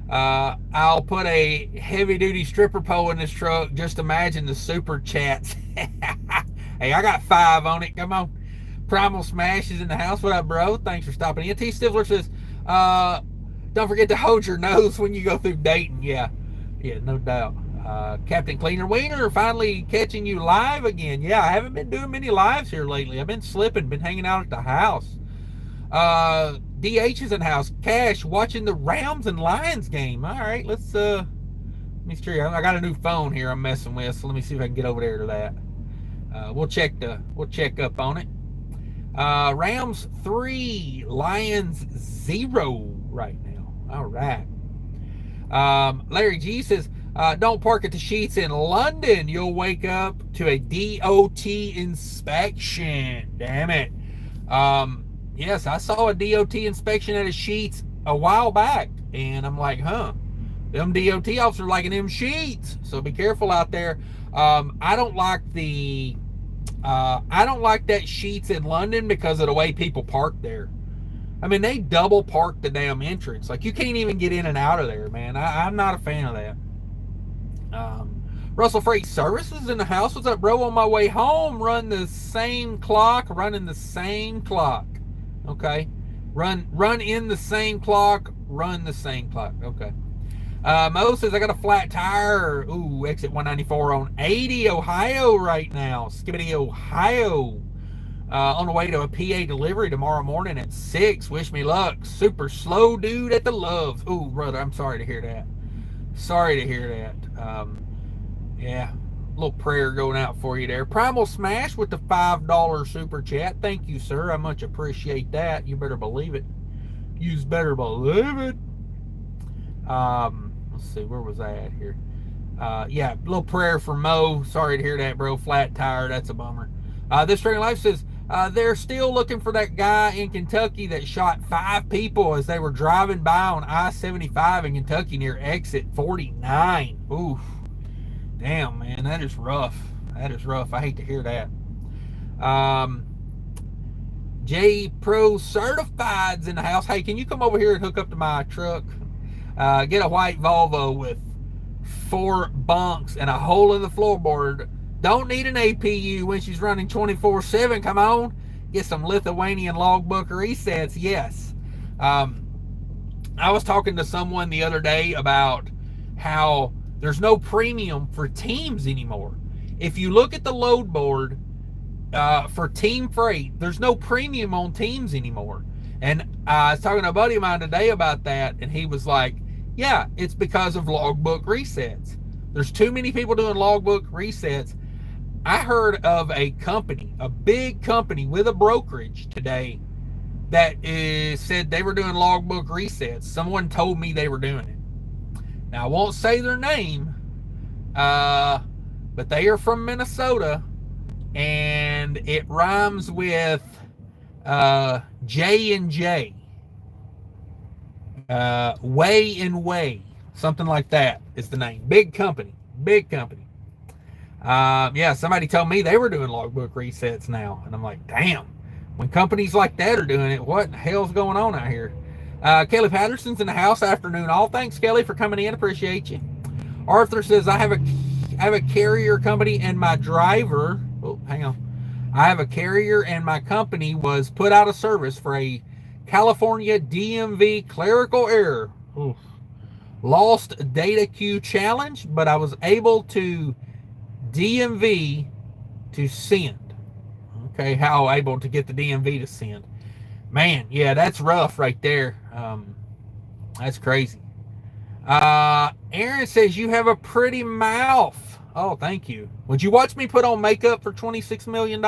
I'll put a heavy duty stripper pole in this truck. Just imagine the super chats. Hey, I got 5 on it. Come on. Primal Smash is in the house. What up, bro? Thanks for stopping in. T. Stifler says, don't forget to hold your nose when you go through Dayton. Yeah, no doubt. Captain Cleaner Wiener, finally catching you live again. Yeah, I haven't been doing many lives here lately. I've been slipping, been hanging out at the house. DH is in the house. Cash, watching the Rams and Lions game. All right, let me see. I got a new phone here I'm messing with, so let me see if I can get over there to that. We'll check up on it. Rams 3, Lions 0 right now. All right. Larry G says, don't park at the Sheets in London. You'll wake up to a DOT inspection. Damn it. Yes, I saw a DOT inspection at a Sheets a while back, and I'm like, them DOT officers liking them Sheets, so be careful out there. I don't like that Sheets in London because of the way people park there. I mean, they double park the damn entrance. Like, you can't even get in and out of there, man. I'm not a fan of that. Russell Freight Services in the house. What's up, bro? On my way home, running the same clock. Okay. Run in the same clock. Run the same clock. Okay. Mo says, I got a flat tire. Ooh, exit 194 on 80 Ohio right now. Skibbity, Ohio. On the way to a PA delivery tomorrow morning at 6. Wish me luck. Super slow dude at the Loves. Ooh, brother, I'm sorry to hear that. Yeah, a little prayer going out for you there. Primal Smash with the $5 super chat. Thank you, sir. I much appreciate that. You better believe it. Let's see, where was I at here? Yeah, little prayer for Mo. Sorry to hear that, bro. Flat tire. That's a bummer. This String Life says they're still looking for that guy in Kentucky that shot 5 people as they were driving by on I-75 in Kentucky near exit 49. Oof. Damn, man. That is rough. That is rough. I hate to hear that. J Pro Certified's in the house. Hey, can you come over here and hook up to my truck? Get a white Volvo with 4 bunks and a hole in the floorboard. Don't need an APU when she's running 24/7. Come on, get some Lithuanian logbook resets. Yes. I was talking to someone the other day about how there's no premium for teams anymore. If you look at the load board for team freight, there's no premium on teams anymore. And I was talking to a buddy of mine today about that, and he was like, yeah, it's because of logbook resets. There's too many people doing logbook resets. I heard of a company, a big company with a brokerage today that said they were doing logbook resets. Someone told me they were doing it. Now, I won't say their name, but they are from Minnesota, and it rhymes with J and J. Way and Way, something like that is the name. Big company. Yeah, somebody told me they were doing logbook resets now, and I'm like, damn. When companies like that are doing it, what the hell's going on out here? Kelly Patterson's in the house. Afternoon all. Thanks, Kelly, for coming in. Appreciate you. Arthur says, I have a carrier company and my driver. Oh, hang on. I have a carrier and my company was put out of service for a California DMV clerical error. Oof. Lost data queue challenge, but I was able to DMV to send. Okay, how able to get the DMV to send. Man, yeah, that's rough right there. That's crazy. Aaron says, you have a pretty mouth. Oh, thank you. Would you watch me put on makeup for $26 million?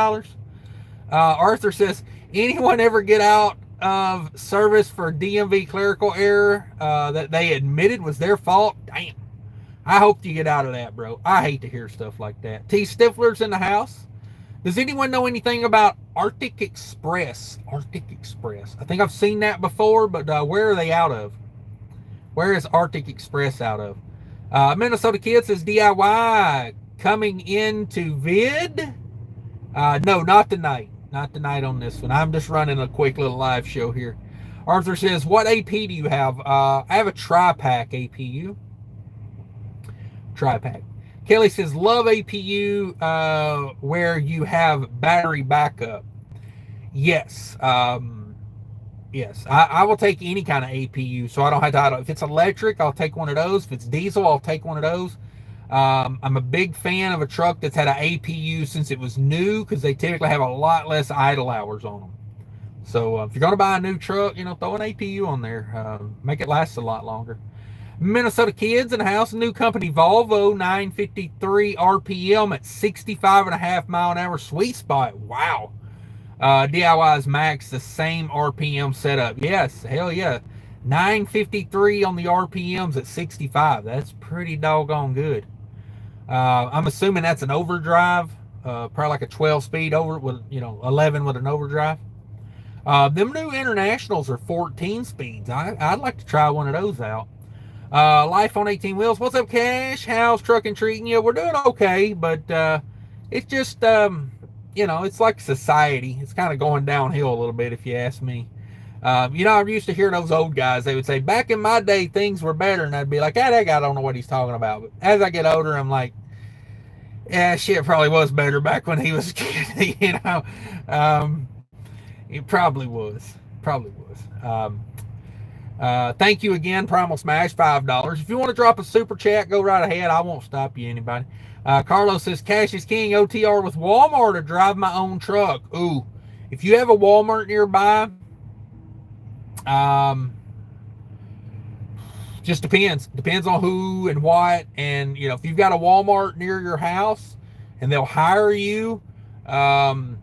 Arthur says, anyone ever get out of service for DMV clerical error that they admitted was their fault? Damn. I hope you get out of that, bro. I hate to hear stuff like that. T. Stifler's in the house. Does anyone know anything about Arctic Express? Arctic Express. I think I've seen that before, but where are they out of? Where is Arctic Express out of? Minnesota Kid says DIY coming into vid. No, not tonight. Not tonight on this one. I'm just running a quick little live show here. Arthur says, what AP do you have? I have a tri-pack APU. Tri-pack. Kelly says, love APU where you have battery backup. Yes. Yes. I will take any kind of APU, so I don't have to. If it's electric, I'll take one of those. If it's diesel, I'll take one of those. I'm a big fan of a truck that's had an APU since it was new, because they typically have a lot less idle hours on them. So if you're going to buy a new truck, throw an APU on there. Make it last a lot longer. Minnesota Kids in the house. A new company, Volvo 953 RPM at 65.5 mile an hour sweet spot. Wow. DIY's max the same RPM setup. Yes, hell yeah. 953 on the RPMs at 65. That's pretty doggone good. I'm assuming that's an overdrive, probably like a 12-speed over with 11 with an overdrive. Them new Internationals are 14 speeds. I'd like to try one of those out. Life on 18 wheels. What's up, Cash? How's trucking treating you? We're doing okay, but it's just it's like society. It's kind of going downhill a little bit, if you ask me. I used to hear those old guys. They would say, back in my day, things were better. And I'd be like, that guy don't know what he's talking about. But as I get older, I'm like, yeah, shit probably was better back when he was a kid. It probably was. Thank you again, Primal Smash, $5. If you want to drop a super chat, go right ahead. I won't stop you, anybody. Carlos says, Cash is King OTR with Walmart to drive my own truck. Ooh, if you have a Walmart nearby, just depends on who and what. And if you've got a Walmart near your house and they'll hire you, I'll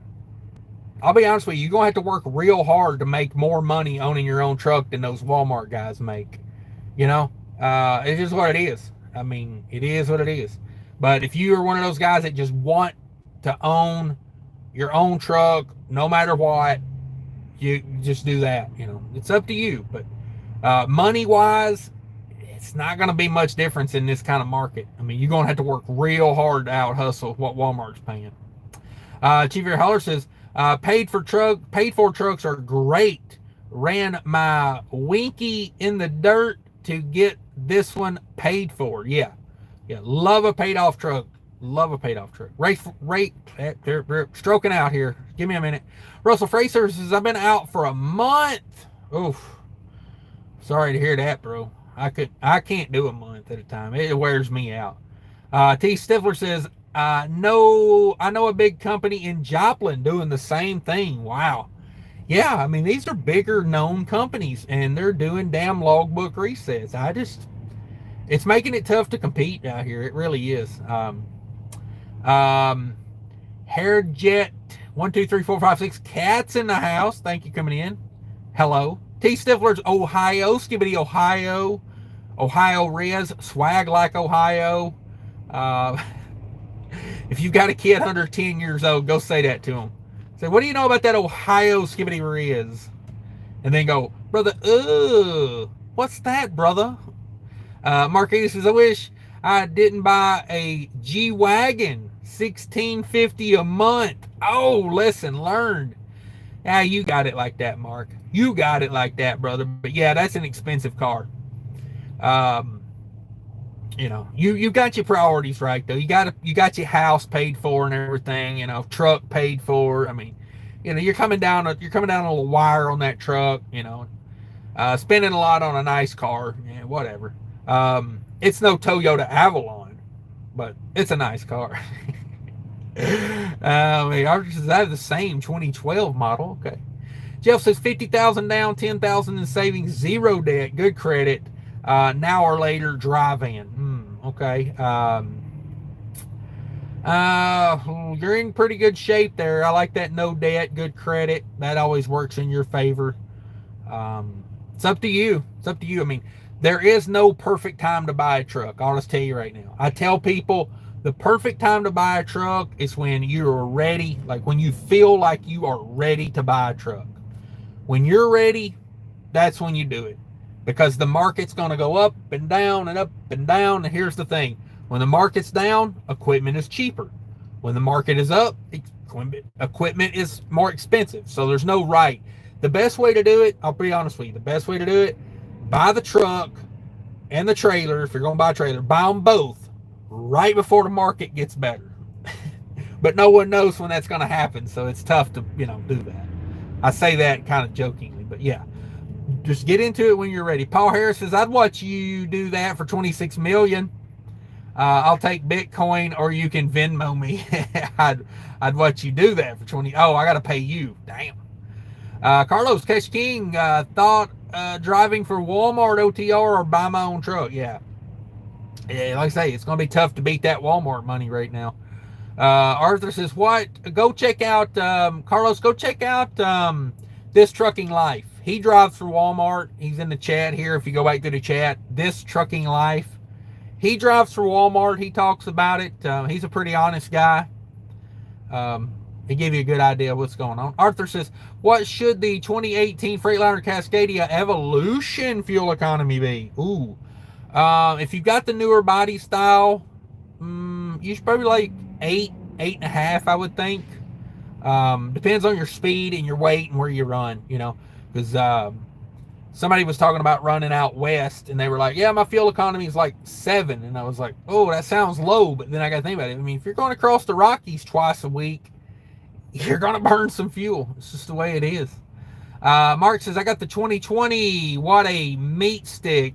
be honest with you, you're gonna have to work real hard to make more money owning your own truck than those Walmart guys make. It's just what it is. I mean, it is what it is. But if you are one of those guys that just want to own your own truck, no matter what, you just do that. It's up to you. But money wise, it's not going to be much difference in this kind of market. I mean, you're going to have to work real hard to out hustle what Walmart's paying. Chief Air Holler says, paid for trucks are great. Ran my Winky in the dirt to get this one paid for. Yeah. Love a paid off truck. They're stroking out here. Give me a minute. Russell Freight Services, I've been out for a month. Oof. Sorry to hear that, bro. I can't do a month at a time. It wears me out. T. Stifler says, I know a big company in Joplin doing the same thing. Wow. Yeah, I mean, these are bigger known companies, and they're doing damn logbook resets. It's making it tough to compete out here. It really is. Hairjet 1 2 3 4 5 6 cats in the house. Thank you coming in. Hello. T. Stifler's Ohio, Skibbity, Ohio Res, swag like Ohio. If you've got a kid under 10 years old, go say that to him. Say, what do you know about that Ohio Skibbity Res? And then go, brother, what's that, brother? Mark Edis says, I wish I didn't buy a G-Wagon, $16.50 a month. Oh, lesson learned. Yeah, you got it like that, Mark. You got it like that, brother. But yeah, that's an expensive car. You got your priorities right though. You got your house paid for and everything. Truck paid for. I mean, you're coming down a little wire on that truck. Spending a lot on a nice car. Yeah, whatever. It's no Toyota Avalon, but it's a nice car. I have the same 2012 model. Okay. Jeff says 50,000 down, 10,000 in savings, zero debt, good credit. Now or later, drive in. Okay. You're in pretty good shape there. I like that no debt, good credit. That always works in your favor. It's up to you. I mean, there is no perfect time to buy a truck. I'll just tell you right now. I tell people the perfect time to buy a truck is when you're ready, like when you feel like you are ready to buy a truck. When you're ready, that's when you do it. Because the market's going to go up and down and up and down. And here's the thing. When the market's down, equipment is cheaper. When the market is up, equipment is more expensive. So there's no right. The best way to do it, I'll be honest with you, the best way to do it, buy the truck and the trailer. If you're going to buy a trailer, buy them both right before the market gets better. But no one knows when that's going to happen. So it's tough to, do that. I say that kind of jokingly, but yeah. Just get into it when you're ready. Paul Harris says, I'd watch you do that for $26 million. I'll take Bitcoin or you can Venmo me. I'd watch you do that for 20. Oh, I got to pay you. Damn. Carlos Cash King thought driving for Walmart OTR or buy my own truck. Yeah. Yeah, like I say, it's going to be tough to beat that Walmart money right now. Arthur says, what? Go check out, Carlos, go check out This Trucking Life. He drives for Walmart. He's in the chat here. If you go back to the chat, This Trucking Life. He drives for Walmart. He talks about it. He's a pretty honest guy. He gave you a good idea of what's going on. Arthur says, what should the 2018 Freightliner Cascadia Evolution fuel economy be? Ooh. If you've got the newer body style, you should probably like 8.5, I would think. Depends on your speed and your weight and where you run, because somebody was talking about running out west and they were like, yeah, my fuel economy is like 7. And I was like, oh, that sounds low. But then I got to think about it. I mean, if you're going across the Rockies twice a week, you're going to burn some fuel. It's just the way it is. Mark says, I got the 2020. What a meat stick.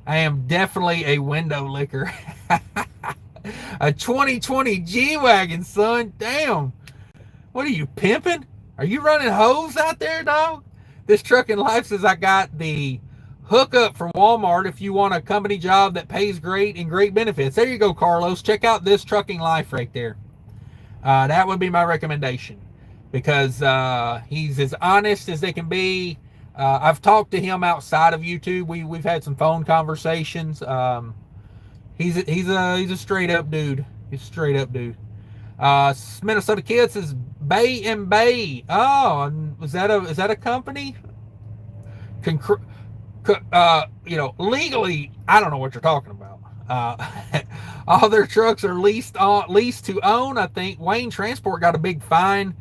I am definitely a window licker. A 2020 G-Wagon, son. Damn. What are you, pimping? Are you running hose out there, dog? This Trucking Life says, I got the hookup for Walmart if you want a company job that pays great and great benefits. There you go, Carlos. Check out This Trucking Life right there. That would be my recommendation because he's as honest as they can be. I've talked to him outside of YouTube. We've had some phone conversations. He's a straight up dude. He's a straight up dude. Minnesota Kid says Bay and Bay. Oh, is that a company? Legally, I don't know what you're talking about. All their trucks are leased to own. I think Wayne Transport got a big fine.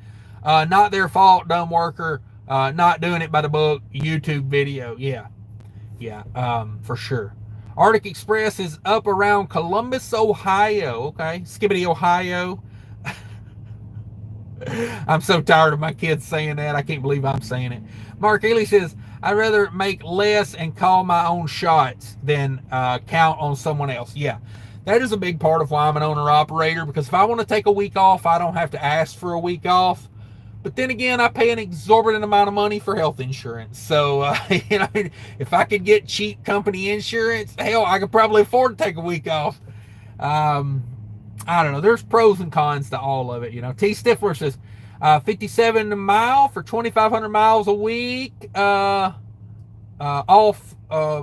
Not their fault, dumb worker. Not doing it by the book. YouTube video. Yeah, for sure. Arctic Express is up around Columbus, Ohio. Okay, Skibbity, Ohio. I'm so tired of my kids saying that. I can't believe I'm saying it. Mark Ely says, I'd rather make less and call my own shots than count on someone else. Yeah, that is a big part of why I'm an owner-operator, because if I want to take a week off, I don't have to ask for a week off. But then again, I pay an exorbitant amount of money for health insurance. So, if I could get cheap company insurance, hell, I could probably afford to take a week off. I don't know. There's pros and cons to all of it. T. Stifler says, 57 a mile for 2,500 miles a week. Off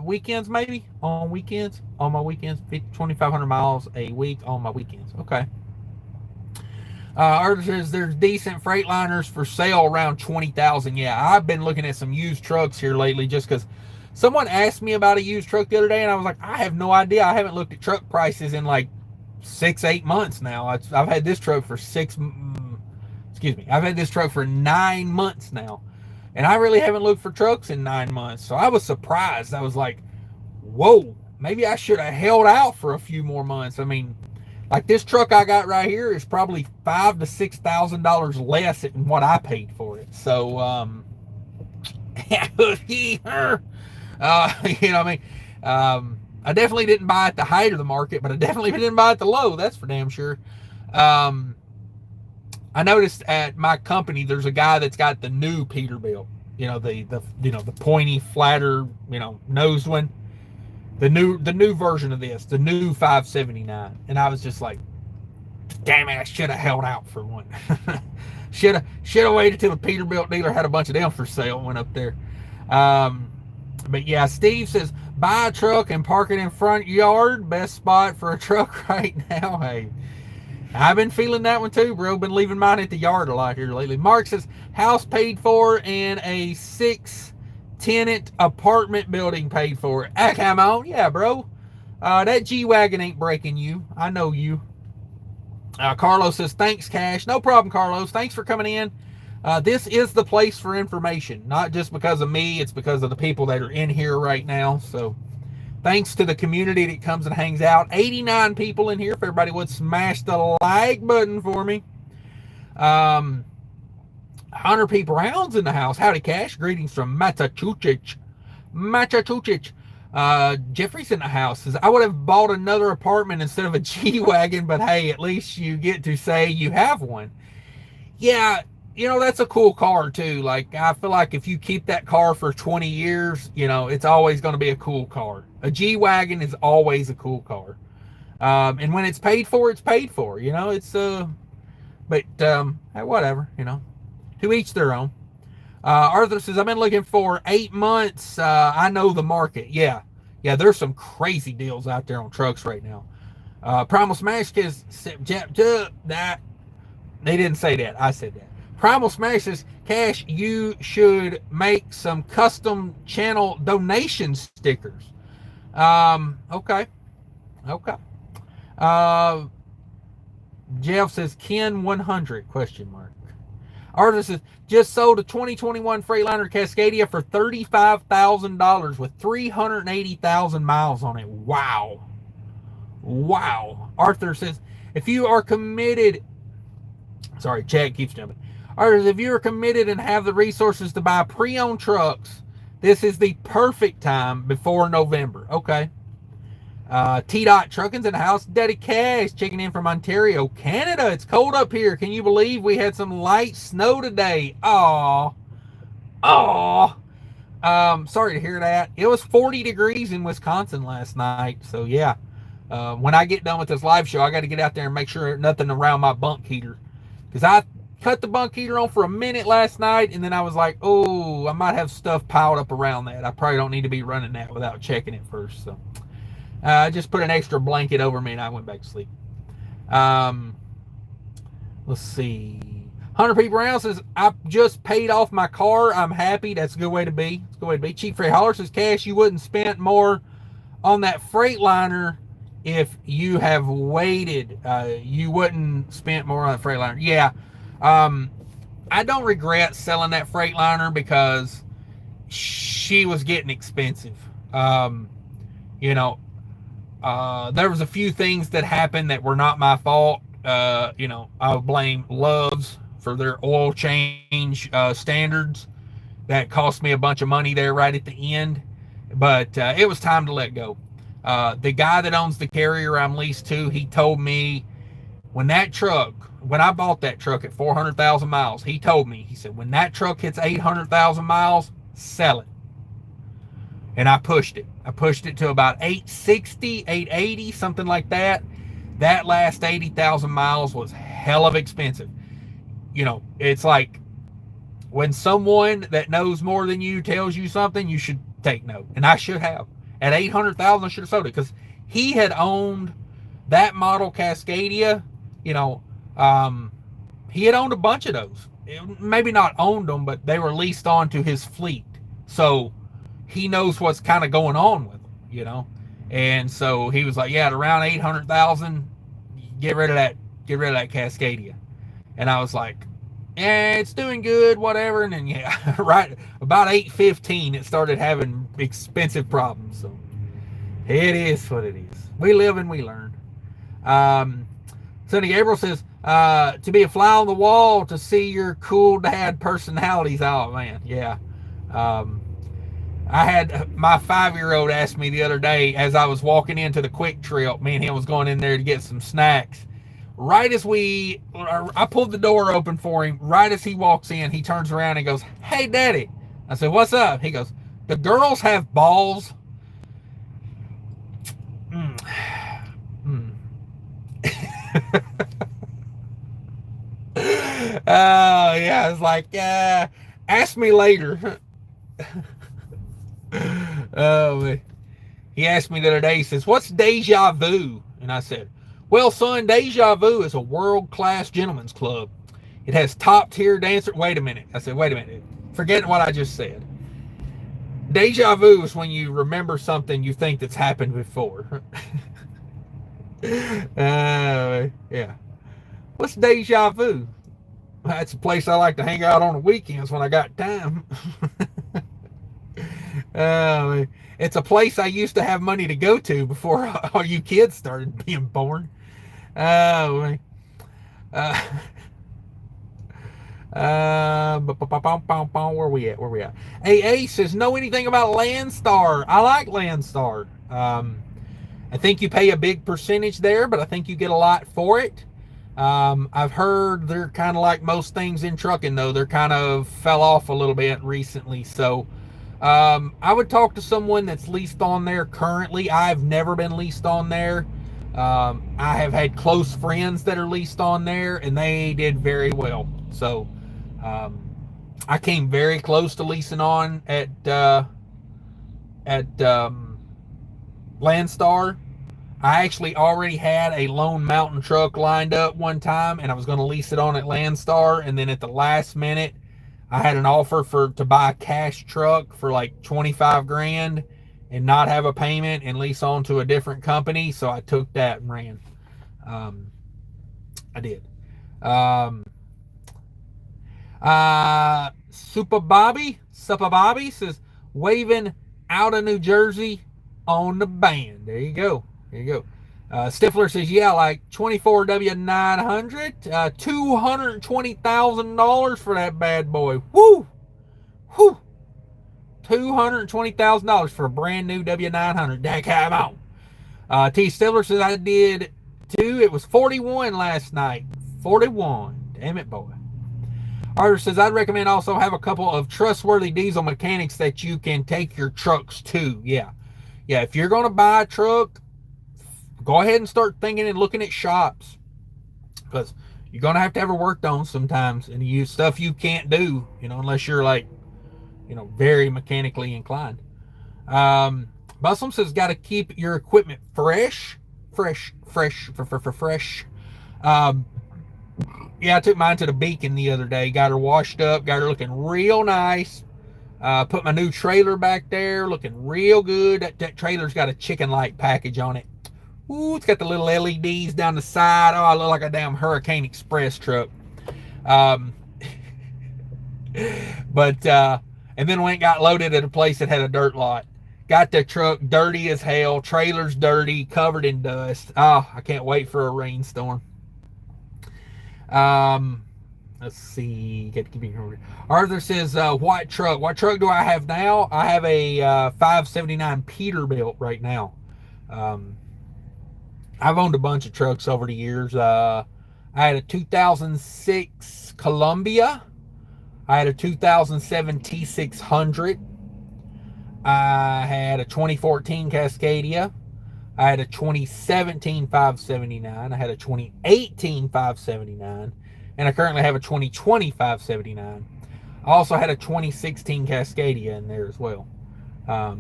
weekends, maybe? On weekends? On my weekends. 2,500 miles a week on my weekends. Okay. There's decent Freightliners for sale around 20,000. Yeah, I've been looking at some used trucks here lately just because someone asked me about a used truck the other day, and I was like, I have no idea. I haven't looked at truck prices in like 6-8 months now. I've had this truck for I've had this truck for 9 months now, and I really haven't looked for trucks in 9 months. So I was surprised. I was like, whoa, maybe I should have held out for a few more months. I mean, like this truck I got right here is probably $5,000 to $6,000 less than what I paid for it. So, I definitely didn't buy at the height of the market, but I definitely didn't buy at the low. That's for damn sure. I noticed at my company, there's a guy that's got the new Peterbilt, the pointy, flatter, nose one. The new version of this, the new 579. And I was just like, damn it, I should have held out for one. should have waited till the Peterbilt dealer had a bunch of them for sale and went up there. But yeah, Steve says, buy a truck and park it in front yard. Best spot for a truck right now. Hey, I've been feeling that one too, bro. Been leaving mine at the yard a lot here lately. Mark says, house paid for and a 6-tenant apartment building paid for. Ah, come on. Yeah, bro. That G-Wagon ain't breaking you. I know you. Carlos says, thanks, Cash. No problem, Carlos. Thanks for coming in. This is the place for information. Not just because of me. It's because of the people that are in here right now. So thanks to the community that comes and hangs out. 89 people in here. If everybody would smash the like button for me. Hunter P. Brown's in the house. Howdy, Cash. Greetings from Massachusetts. Jeffrey's in the house. Says, I would have bought another apartment instead of a G-Wagon, but hey, at least you get to say you have one. Yeah, that's a cool car too. Like, I feel like if you keep that car for 20 years, it's always going to be a cool car. A G-Wagon is always a cool car. And when it's paid for, it's paid for. Whatever, to each their own. Arthur says, I've been looking for 8 months. I know the market. Yeah, there's some crazy deals out there on trucks right now. Primal Smash says, that they didn't say that. I said that. Primal Smash says, Cash, you should make some custom channel donation stickers. Okay. Jeff says, Ken 100, question mark. Arthur says, just sold a 2021 Freightliner Cascadia for $35,000 with 380,000 miles on it. Wow. Arthur says, if you are committed, sorry, Chad keeps jumping. Arthur, if you are committed and have the resources to buy pre-owned trucks, this is the perfect time before November. Okay. T-Dot Trucking's in the house. Daddy Cash checking in from Ontario, Canada. It's cold up here. Can you believe we had some light snow today? Sorry to hear that. It was 40 degrees in Wisconsin last night. So yeah, when I get done with this live show, I got to get out there and make sure nothing around my bunk heater, because I cut the bunk heater on for a minute last night, and then I was like, I might have stuff piled up around that. I probably don't need to be running that without checking it first. So I just put an extra blanket over me and I went back to sleep. Um, let's see. 100 people around says, I just paid off my car. I'm happy. That's a good way to be. It's a good way to be. Cheap Freight Holler says, Cash, you wouldn't spend more on that Freightliner if you have waited. You wouldn't spend more on the Freightliner. Yeah. I don't regret selling that Freightliner because she was getting expensive. You know, there was a few things that happened that were not my fault. You know, I'll blame Love's for their oil change standards. That cost me a bunch of money there right at the end. But it was time to let go. The guy that owns the carrier I'm leased to, he told me when I bought that truck at 400,000 miles, he told me, he said, when that truck hits 800,000 miles, sell it. And I pushed it. I pushed it to about 860, 880, something like that. That last 80,000 miles was hell of expensive. You know, it's like when someone that knows more than you tells you something, you should take note. And I should have. At 800,000, I should have sold it because he had owned that model Cascadia. You know, he had owned a bunch of those. Maybe not owned them, but they were leased onto his fleet. So he knows what's kind of going on with them, you know. And so he was like, yeah, at around 800,000, get rid of that Cascadia. And I was like, yeah, it's doing good, whatever. And then, yeah, right about 815, it started having expensive problems. So it is what it is. We live and we learn. Sonny Gabriel says, to be a fly on the wall to see your cool dad personalities. Oh, man, yeah. I had my 5-year-old ask me the other day as I was walking into the Quick Trip. Me and him was going in there to get some snacks. Right as I pulled the door open for him, right as he walks in, he turns around and goes, hey, Daddy. I said, what's up? He goes, the girls have balls. Yeah, it's like, ask me later. He asked me the other day, he says, what's deja vu? And I said, well, son, deja vu is a world-class gentleman's club. It has top-tier dancer. Wait a minute. I said, wait a minute. Forget what I just said. Deja vu is when you remember something you think that's happened before. Yeah. What's deja vu? That's a place I like to hang out on the weekends when I got time. It's a place I used to have money to go to before all you kids started being born. Where we at? AA says, know anything about Landstar? I like Landstar. I think you pay a big percentage there, but I think you get a lot for it. I've heard they're kind of like most things in trucking, though. They're kind of fell off a little bit recently. So I would talk to someone that's leased on there currently. I've never been leased on there. I have had close friends that are leased on there, and they did very well. So I came very close to leasing on at Landstar. I actually already had a Lone Mountain truck lined up one time, and I was going to lease it on at Landstar, and then at the last minute, I had an offer to buy a cash truck for like 25 grand and not have a payment and lease on to a different company. So I took that and ran. I did. Super Bobby says, waving out of New Jersey on the band. There you go. Stifler says, yeah, like 24 W900, $220,000 for that bad boy. Woo! $220,000 for a brand new W900. That come on. T. Stifler says, I did too. It was 41 last night. 41. Damn it, boy. Arthur says, I'd recommend also have a couple of trustworthy diesel mechanics that you can take your trucks to. Yeah, if you're going to buy a truck, go ahead and start thinking and looking at shops, because you're going to have her worked on sometimes, and you stuff you can't do, unless you're like, very mechanically inclined. Muslim says, got to keep your equipment fresh. Um, yeah, I took mine to the Beacon the other day. Got her washed up. Got her looking real nice. Put my new trailer back there, looking real good. That trailer's got a chicken light package on it. Ooh, it's got the little LEDs down the side. Oh, I look like a damn Hurricane Express truck. And then went and got loaded at a place that had a dirt lot. Got the truck dirty as hell. Trailer's dirty, covered in dust. Oh, I can't wait for a rainstorm. Let's see. Arthur says, what truck? What truck do I have now? I have a 579 Peterbilt right now. I've owned a bunch of trucks over the years. I had a 2006 Columbia. I had a 2007 T600. I had a 2014 Cascadia. I had a 2017 579. I had a 2018 579. And I currently have a 2020 579. I also had a 2016 Cascadia in there as well. I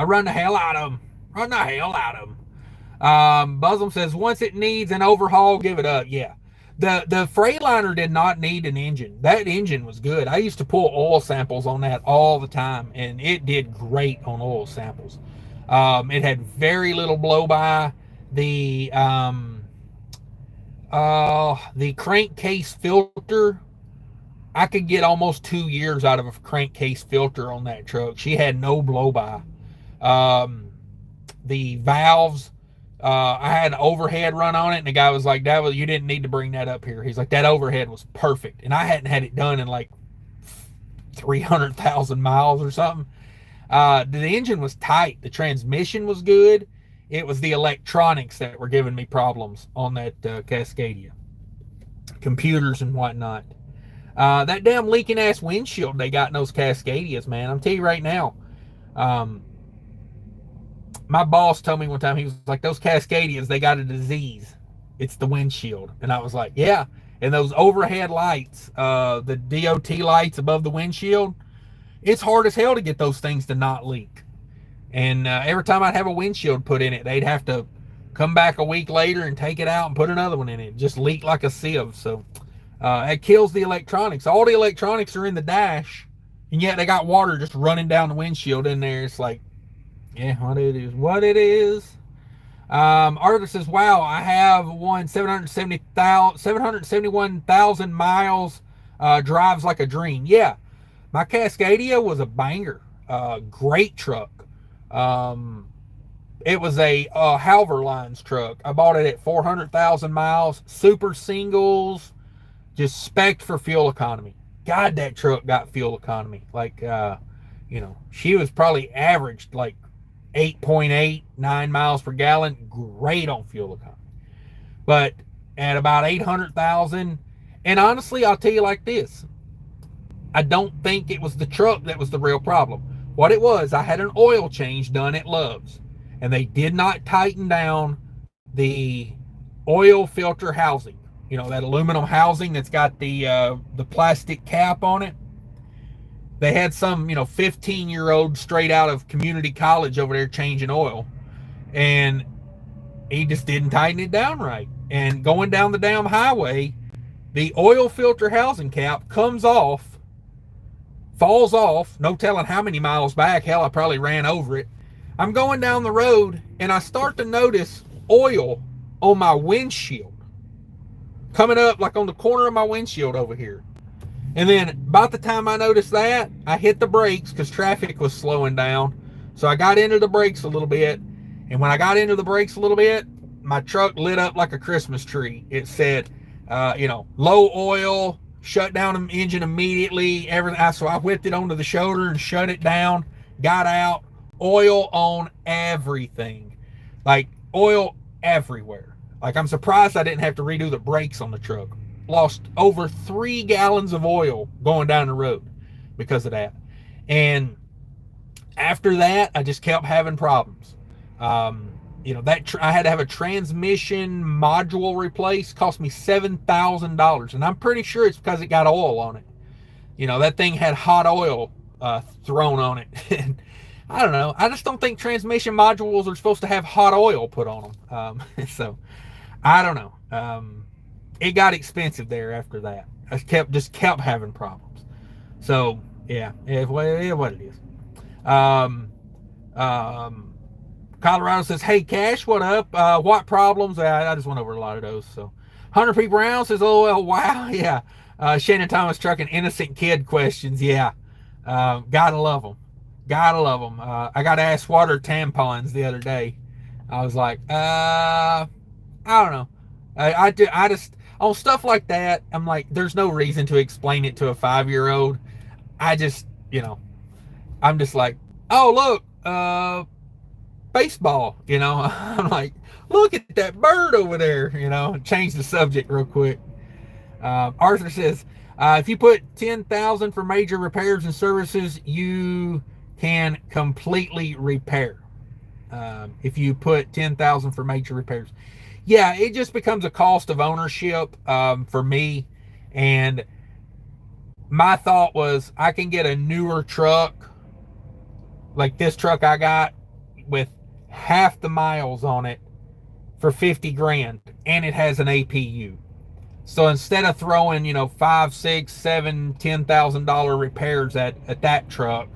run the hell out of them. Muslim says, once it needs an overhaul, give it up. Yeah. The Freightliner did not need an engine. That engine was good. I used to pull oil samples on that all the time, and it did great on oil samples. It had very little blow-by. The crankcase filter, I could get almost 2 years out of a crankcase filter on that truck. She had no blow-by. The valves, I had an overhead run on it, and the guy was like, you didn't need to bring that up here. He's like, that overhead was perfect. And I hadn't had it done in like 300,000 miles or something. The engine was tight. The transmission was good. It was the electronics that were giving me problems on that Cascadia. Computers and whatnot. That damn leaking ass windshield they got in those Cascadias, man. I'm telling you right now. My boss told me one time, he was like, those Cascadias, they got a disease. It's the windshield. And I was like, yeah. And those overhead lights, the DOT lights above the windshield, it's hard as hell to get those things to not leak. And every time I'd have a windshield put in it, they'd have to come back a week later and take it out and put another one in it. Just leaked like a sieve. So it kills the electronics. All the electronics are in the dash, and yet they got water just running down the windshield in there. It's like, yeah, what it is. Arthur says, wow, I have one 771,000 miles, drives like a dream. Yeah, my Cascadia was a banger. Great truck. It was a Halver Lines truck. I bought it at 400,000 miles, super singles, just spec'd for fuel economy. God, that truck got fuel economy. Like, she was probably averaged like 8.89 miles per gallon. Great on fuel economy. But at about 800,000, and honestly, I'll tell you like this, I don't think it was the truck that was the real problem. What it was, I had an oil change done at Love's, and they did not tighten down the oil filter housing. That aluminum housing that's got the plastic cap on it. They had some, 15-year-old straight out of community college over there changing oil, and he just didn't tighten it down right. And going down the damn highway, the oil filter housing cap comes off, falls off, no telling how many miles back. Hell, I probably ran over it. I'm going down the road, and I start to notice oil on my windshield, coming up like on the corner of my windshield over here. And then about the time I noticed that, I hit the brakes because traffic was slowing down. So I got into the brakes a little bit. And when I got into the brakes a little bit, my truck lit up like a Christmas tree. It said, low oil, shut down the engine immediately. Everything. So I whipped it onto the shoulder and shut it down. Got out. Oil on everything. Like oil everywhere. Like I'm surprised I didn't have to redo the brakes on the truck. Lost over 3 gallons of oil going down the road because of that. And after that, I just kept having problems. I had to have a transmission module replaced. Cost me $7,000, and I'm pretty sure it's because it got oil on it. That thing had hot oil thrown on it. I don't know. I just don't think transmission modules are supposed to have hot oil put on them. So I don't know. It got expensive there after that. I kept having problems. So yeah, what it is. Um, um, Colorado says, "Hey Cash, what up? What problems?" I just went over a lot of those. So 100 people around says, "Oh well, wow, yeah." Shannon Thomas Trucking innocent kid questions. Yeah, gotta love them. Gotta love them. I got asked what are tampons the other day. I was like, I don't know. I just on stuff like that. I'm like, there's no reason to explain it to a 5-year-old. I just, I'm just like, oh look, baseball. I'm like, look at that bird over there. Change the subject real quick. Arthur says, if you put 10,000 for major repairs and services, you can completely repair. If you put 10,000 for major repairs, yeah, it just becomes a cost of ownership for me. And my thought was, I can get a newer truck like this truck I got with half the miles on it for 50 grand, and it has an APU. So instead of throwing, $5, $6, $7, $10,000 repairs at that truck,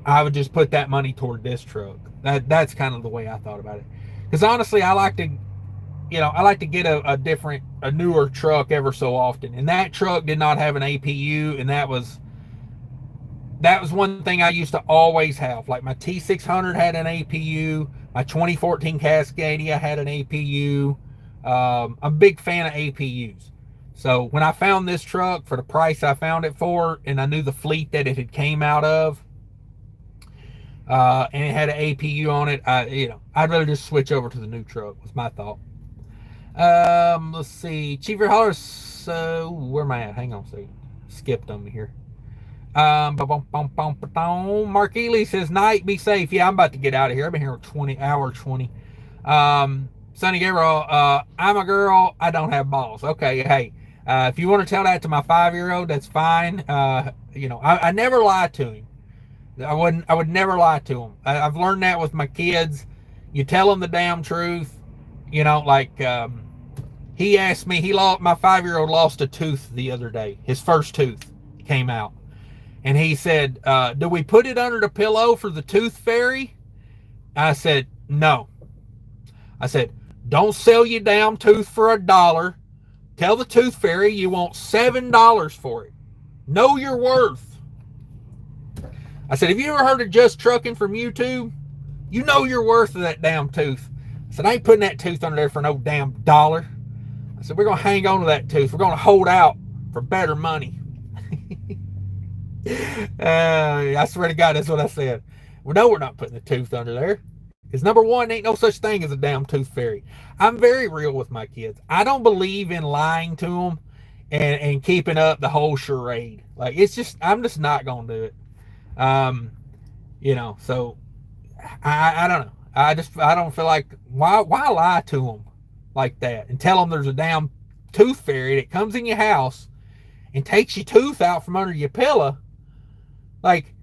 I would just put that money toward this truck. That's kind of the way I thought about it. Because honestly, I like to get a newer truck ever so often. And that truck did not have an APU, and that was one thing I used to always have. Like my T600 had an APU, my 2014 Cascadia had an APU. I'm a big fan of APUs. So when I found this truck for the price I found it for, and I knew the fleet that it had came out of, and it had an APU on it, I'd rather just switch over to the new truck, was my thought. Let's see. Chief Holler, so where am I at? Hang on a second. Skipped on me here. Mark Ely says, night, be safe. Yeah, I'm about to get out of here. I've been here 20. Sonny Gabriel, I'm a girl, I don't have balls. Okay, hey, if you want to tell that to my 5-year-old, that's fine. I never lie to him. I would never lie to him. I've learned that with my kids. You tell them the damn truth. He asked me, my 5-year-old lost a tooth the other day. His first tooth came out. And he said, do we put it under the pillow for the tooth fairy? I said, no. I said, don't sell your damn tooth for $1. Tell the tooth fairy you want $7 for it. Know your worth. I said, have you ever heard of Just Trucking from YouTube? You know your worth of that damn tooth. I said, I ain't putting that tooth under there for no damn dollar. I said, we're going to hang on to that tooth. We're going to hold out for better money. I swear to God, that's what I said. Well, no, we're not putting the tooth under there. Because number one, ain't no such thing as a damn tooth fairy. I'm very real with my kids. I don't believe in lying to them and keeping up the whole charade. Like, I'm just not going to do it. So I don't know. I don't feel like, why lie to them like that and tell them there's a damn tooth fairy that comes in your house and takes your tooth out from under your pillow. Like,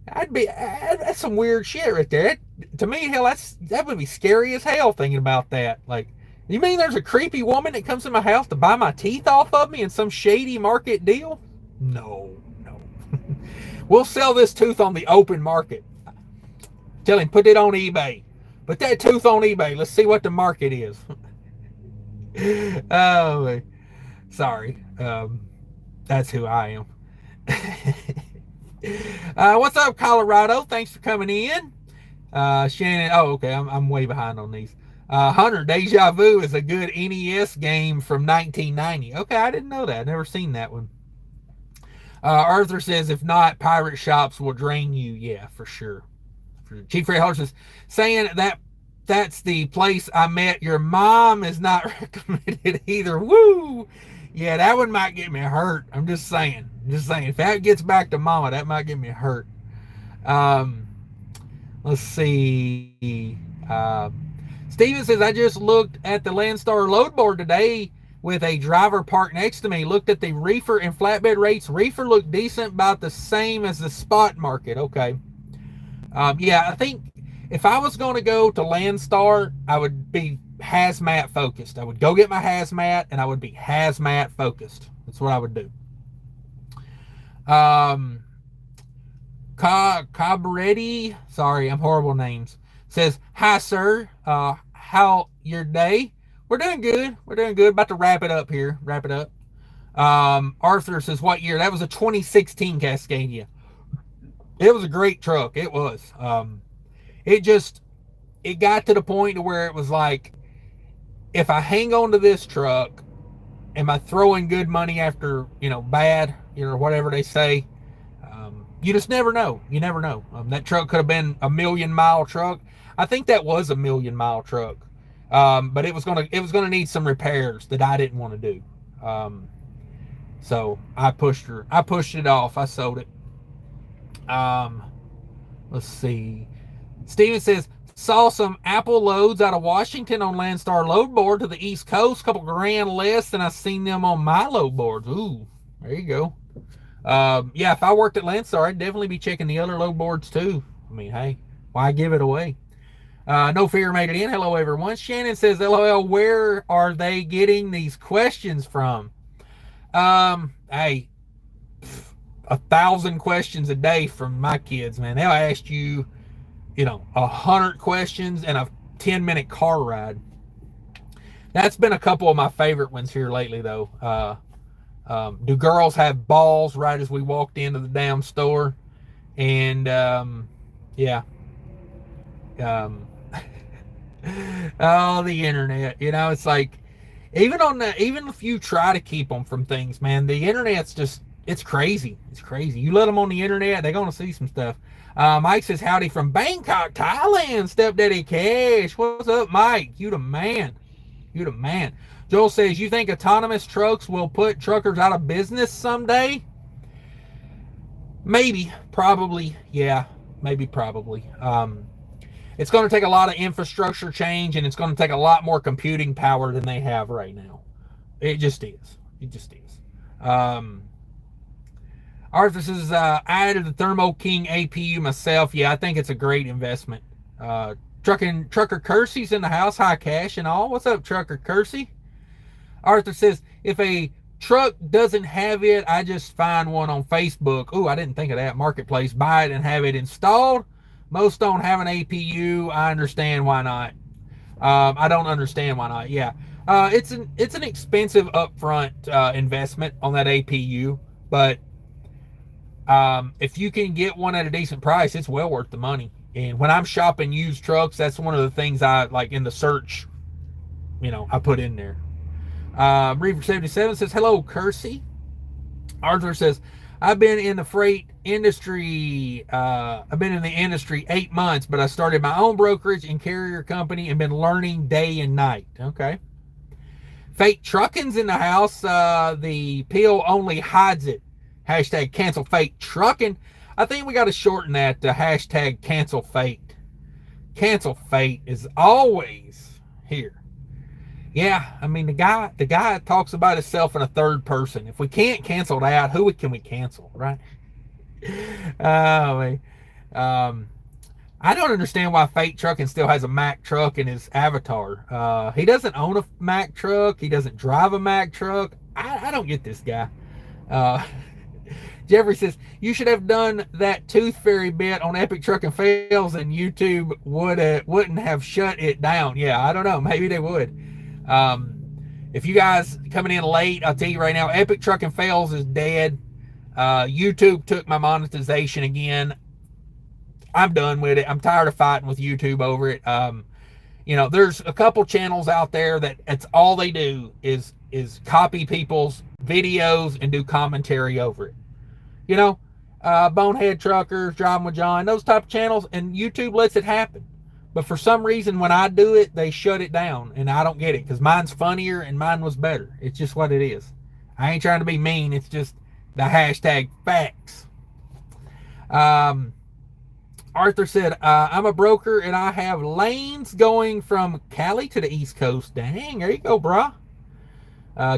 that's some weird shit right there. To me, hell, that would be scary as hell thinking about that. Like, you mean there's a creepy woman that comes in my house to buy my teeth off of me in some shady market deal? No. We'll sell this tooth on the open market. Tell him, put it on eBay. Put that tooth on eBay. Let's see what the market is. Oh, sorry. That's who I am. What's up, Colorado? Thanks for coming in. Shannon, okay, I'm way behind on these. Hunter, Deja Vu is a good NES game from 1990. Okay, I didn't know that. I've never seen that one. Arthur says, if not, pirate shops will drain you. Yeah, for sure. Chief Freight Holler says, saying that's the place I met your mom is not recommended either. Woo! Yeah, that one might get me hurt. I'm just saying. If that gets back to mama, that might get me hurt. Let's see. Steven says, I just looked at the Landstar loadboard today with a driver parked next to me. Looked at the reefer and flatbed rates. Reefer looked decent, about the same as the spot market. Okay. Yeah, I think if I was going to go to Landstar, I would be hazmat focused. I would go get my hazmat and I would be hazmat focused. That's what I would do. Um, Cabretti, sorry, I'm horrible names, says, "Hi, sir. How your day? We're doing good. We're doing good. About to wrap it up here. Wrap it up." Arthur says, "What year?" That was a 2016 Cascadia. It was a great truck. It was. It just it got to the point to where it was like, if I hang on to this truck, am I throwing good money after bad, whatever they say? You just never know. You never know. That truck could have been a 1,000,000 mile truck. I think that was a 1,000,000 mile truck, but it was gonna need some repairs that I didn't want to do. So I pushed it off. I sold it. Um, let's see. Steven says, saw some Apple loads out of Washington on Landstar loadboard to the East Coast, couple grand less than I seen them on my loadboards. Ooh, there you go. Yeah, if I worked at Landstar, I'd definitely be checking the other loadboards too. I mean, hey, why give it away? No Fear made it in. Hello, everyone. Shannon says, LOL, where are they getting these questions from? Hey, 1,000 questions a day from my kids, man. They'll ask you, 100 questions and a 10-minute car ride. That's been a couple of my favorite ones here lately, though. Do girls have balls right as we walked into the damn store? And yeah. Um, oh, the internet. It's like, even if you try to keep them from things, man, the internet's just, it's crazy. It's crazy. You let them on the internet, they're going to see some stuff. Mike says, howdy from Bangkok, Thailand, Stepdaddy Cash. What's up, Mike? You the man. You the man. Joel says, you think autonomous trucks will put truckers out of business someday? Maybe. Probably. Yeah. Maybe. Probably. It's going to take a lot of infrastructure change, and it's going to take a lot more computing power than they have right now. It just is. It just is. Arthur says, I added the thermoking APU myself. Yeah, I think it's a great investment. Trucker Kersey's in the house. Hi, Cash and all. What's up, Trucker Kersey? Arthur says, if a truck doesn't have it, I just find one on Facebook. Ooh, I didn't think of that. Marketplace. Buy it and have it installed. Most don't have an APU. I understand why not. I don't understand why not. Yeah. It's an expensive upfront investment on that APU, but if you can get one at a decent price, it's well worth the money. And when I'm shopping used trucks, that's one of the things I like in the search, I put in there. Reefer 77 says, hello, Kersey. Arthur says, I've been in the freight industry. I've been in the industry 8 months, but I started my own brokerage and carrier company and been learning day and night. Okay. Fake trucking's in the house. The PO only hides it. Hashtag cancel fake trucking. I think we got to shorten that to hashtag cancel fate. Cancel fate is always here. Yeah, I mean, the guy talks about himself in a third person. If we can't cancel that, who can we cancel, right? Oh, I don't understand why Fake Trucking still has a Mack truck in his avatar. He doesn't own a Mack truck. He doesn't drive a Mack truck. I don't get this guy. Jeffrey says, you should have done that Tooth Fairy bit on Epic Trucking Fails and YouTube wouldn't have shut it down. Yeah, I don't know. Maybe they would. If you guys coming in late, I'll tell you right now, Epic Trucking Fails is dead. YouTube took my monetization again. I'm done with it. I'm tired of fighting with YouTube over it. There's a couple channels out there that it's all they do is copy people's videos and do commentary over it. Bonehead Truckers, Driving with John, those type of channels, and YouTube lets it happen. But for some reason, when I do it, they shut it down, and I don't get it, because mine's funnier and mine was better. It's just what it is. I ain't trying to be mean. It's just the hashtag facts. Arthur said, I'm a broker, and I have lanes going from Cali to the East Coast. Dang, there you go, brah.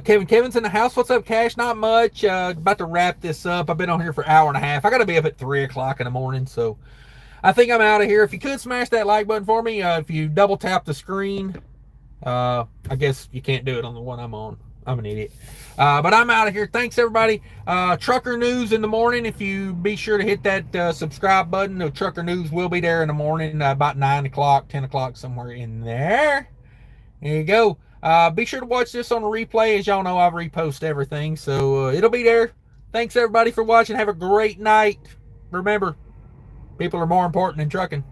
Kevin's in the house. What's up, Cash? Not much. About to wrap this up. I've been on here for an hour and a half. I got to be up at 3 o'clock in the morning, so I think I'm out of here. If you could smash that like button for me, if you double tap the screen, I guess you can't do it on the one I'm on. I'm an idiot. But I'm out of here. Thanks, everybody. Trucker news in the morning. If you be sure to hit that subscribe button, the trucker news will be there in the morning, about 9 o'clock, 10 o'clock, somewhere in there. There you go. Be sure to watch this on a replay. As y'all know, I repost everything, so it'll be there. Thanks, everybody, for watching. Have a great night. Remember, people are more important than trucking.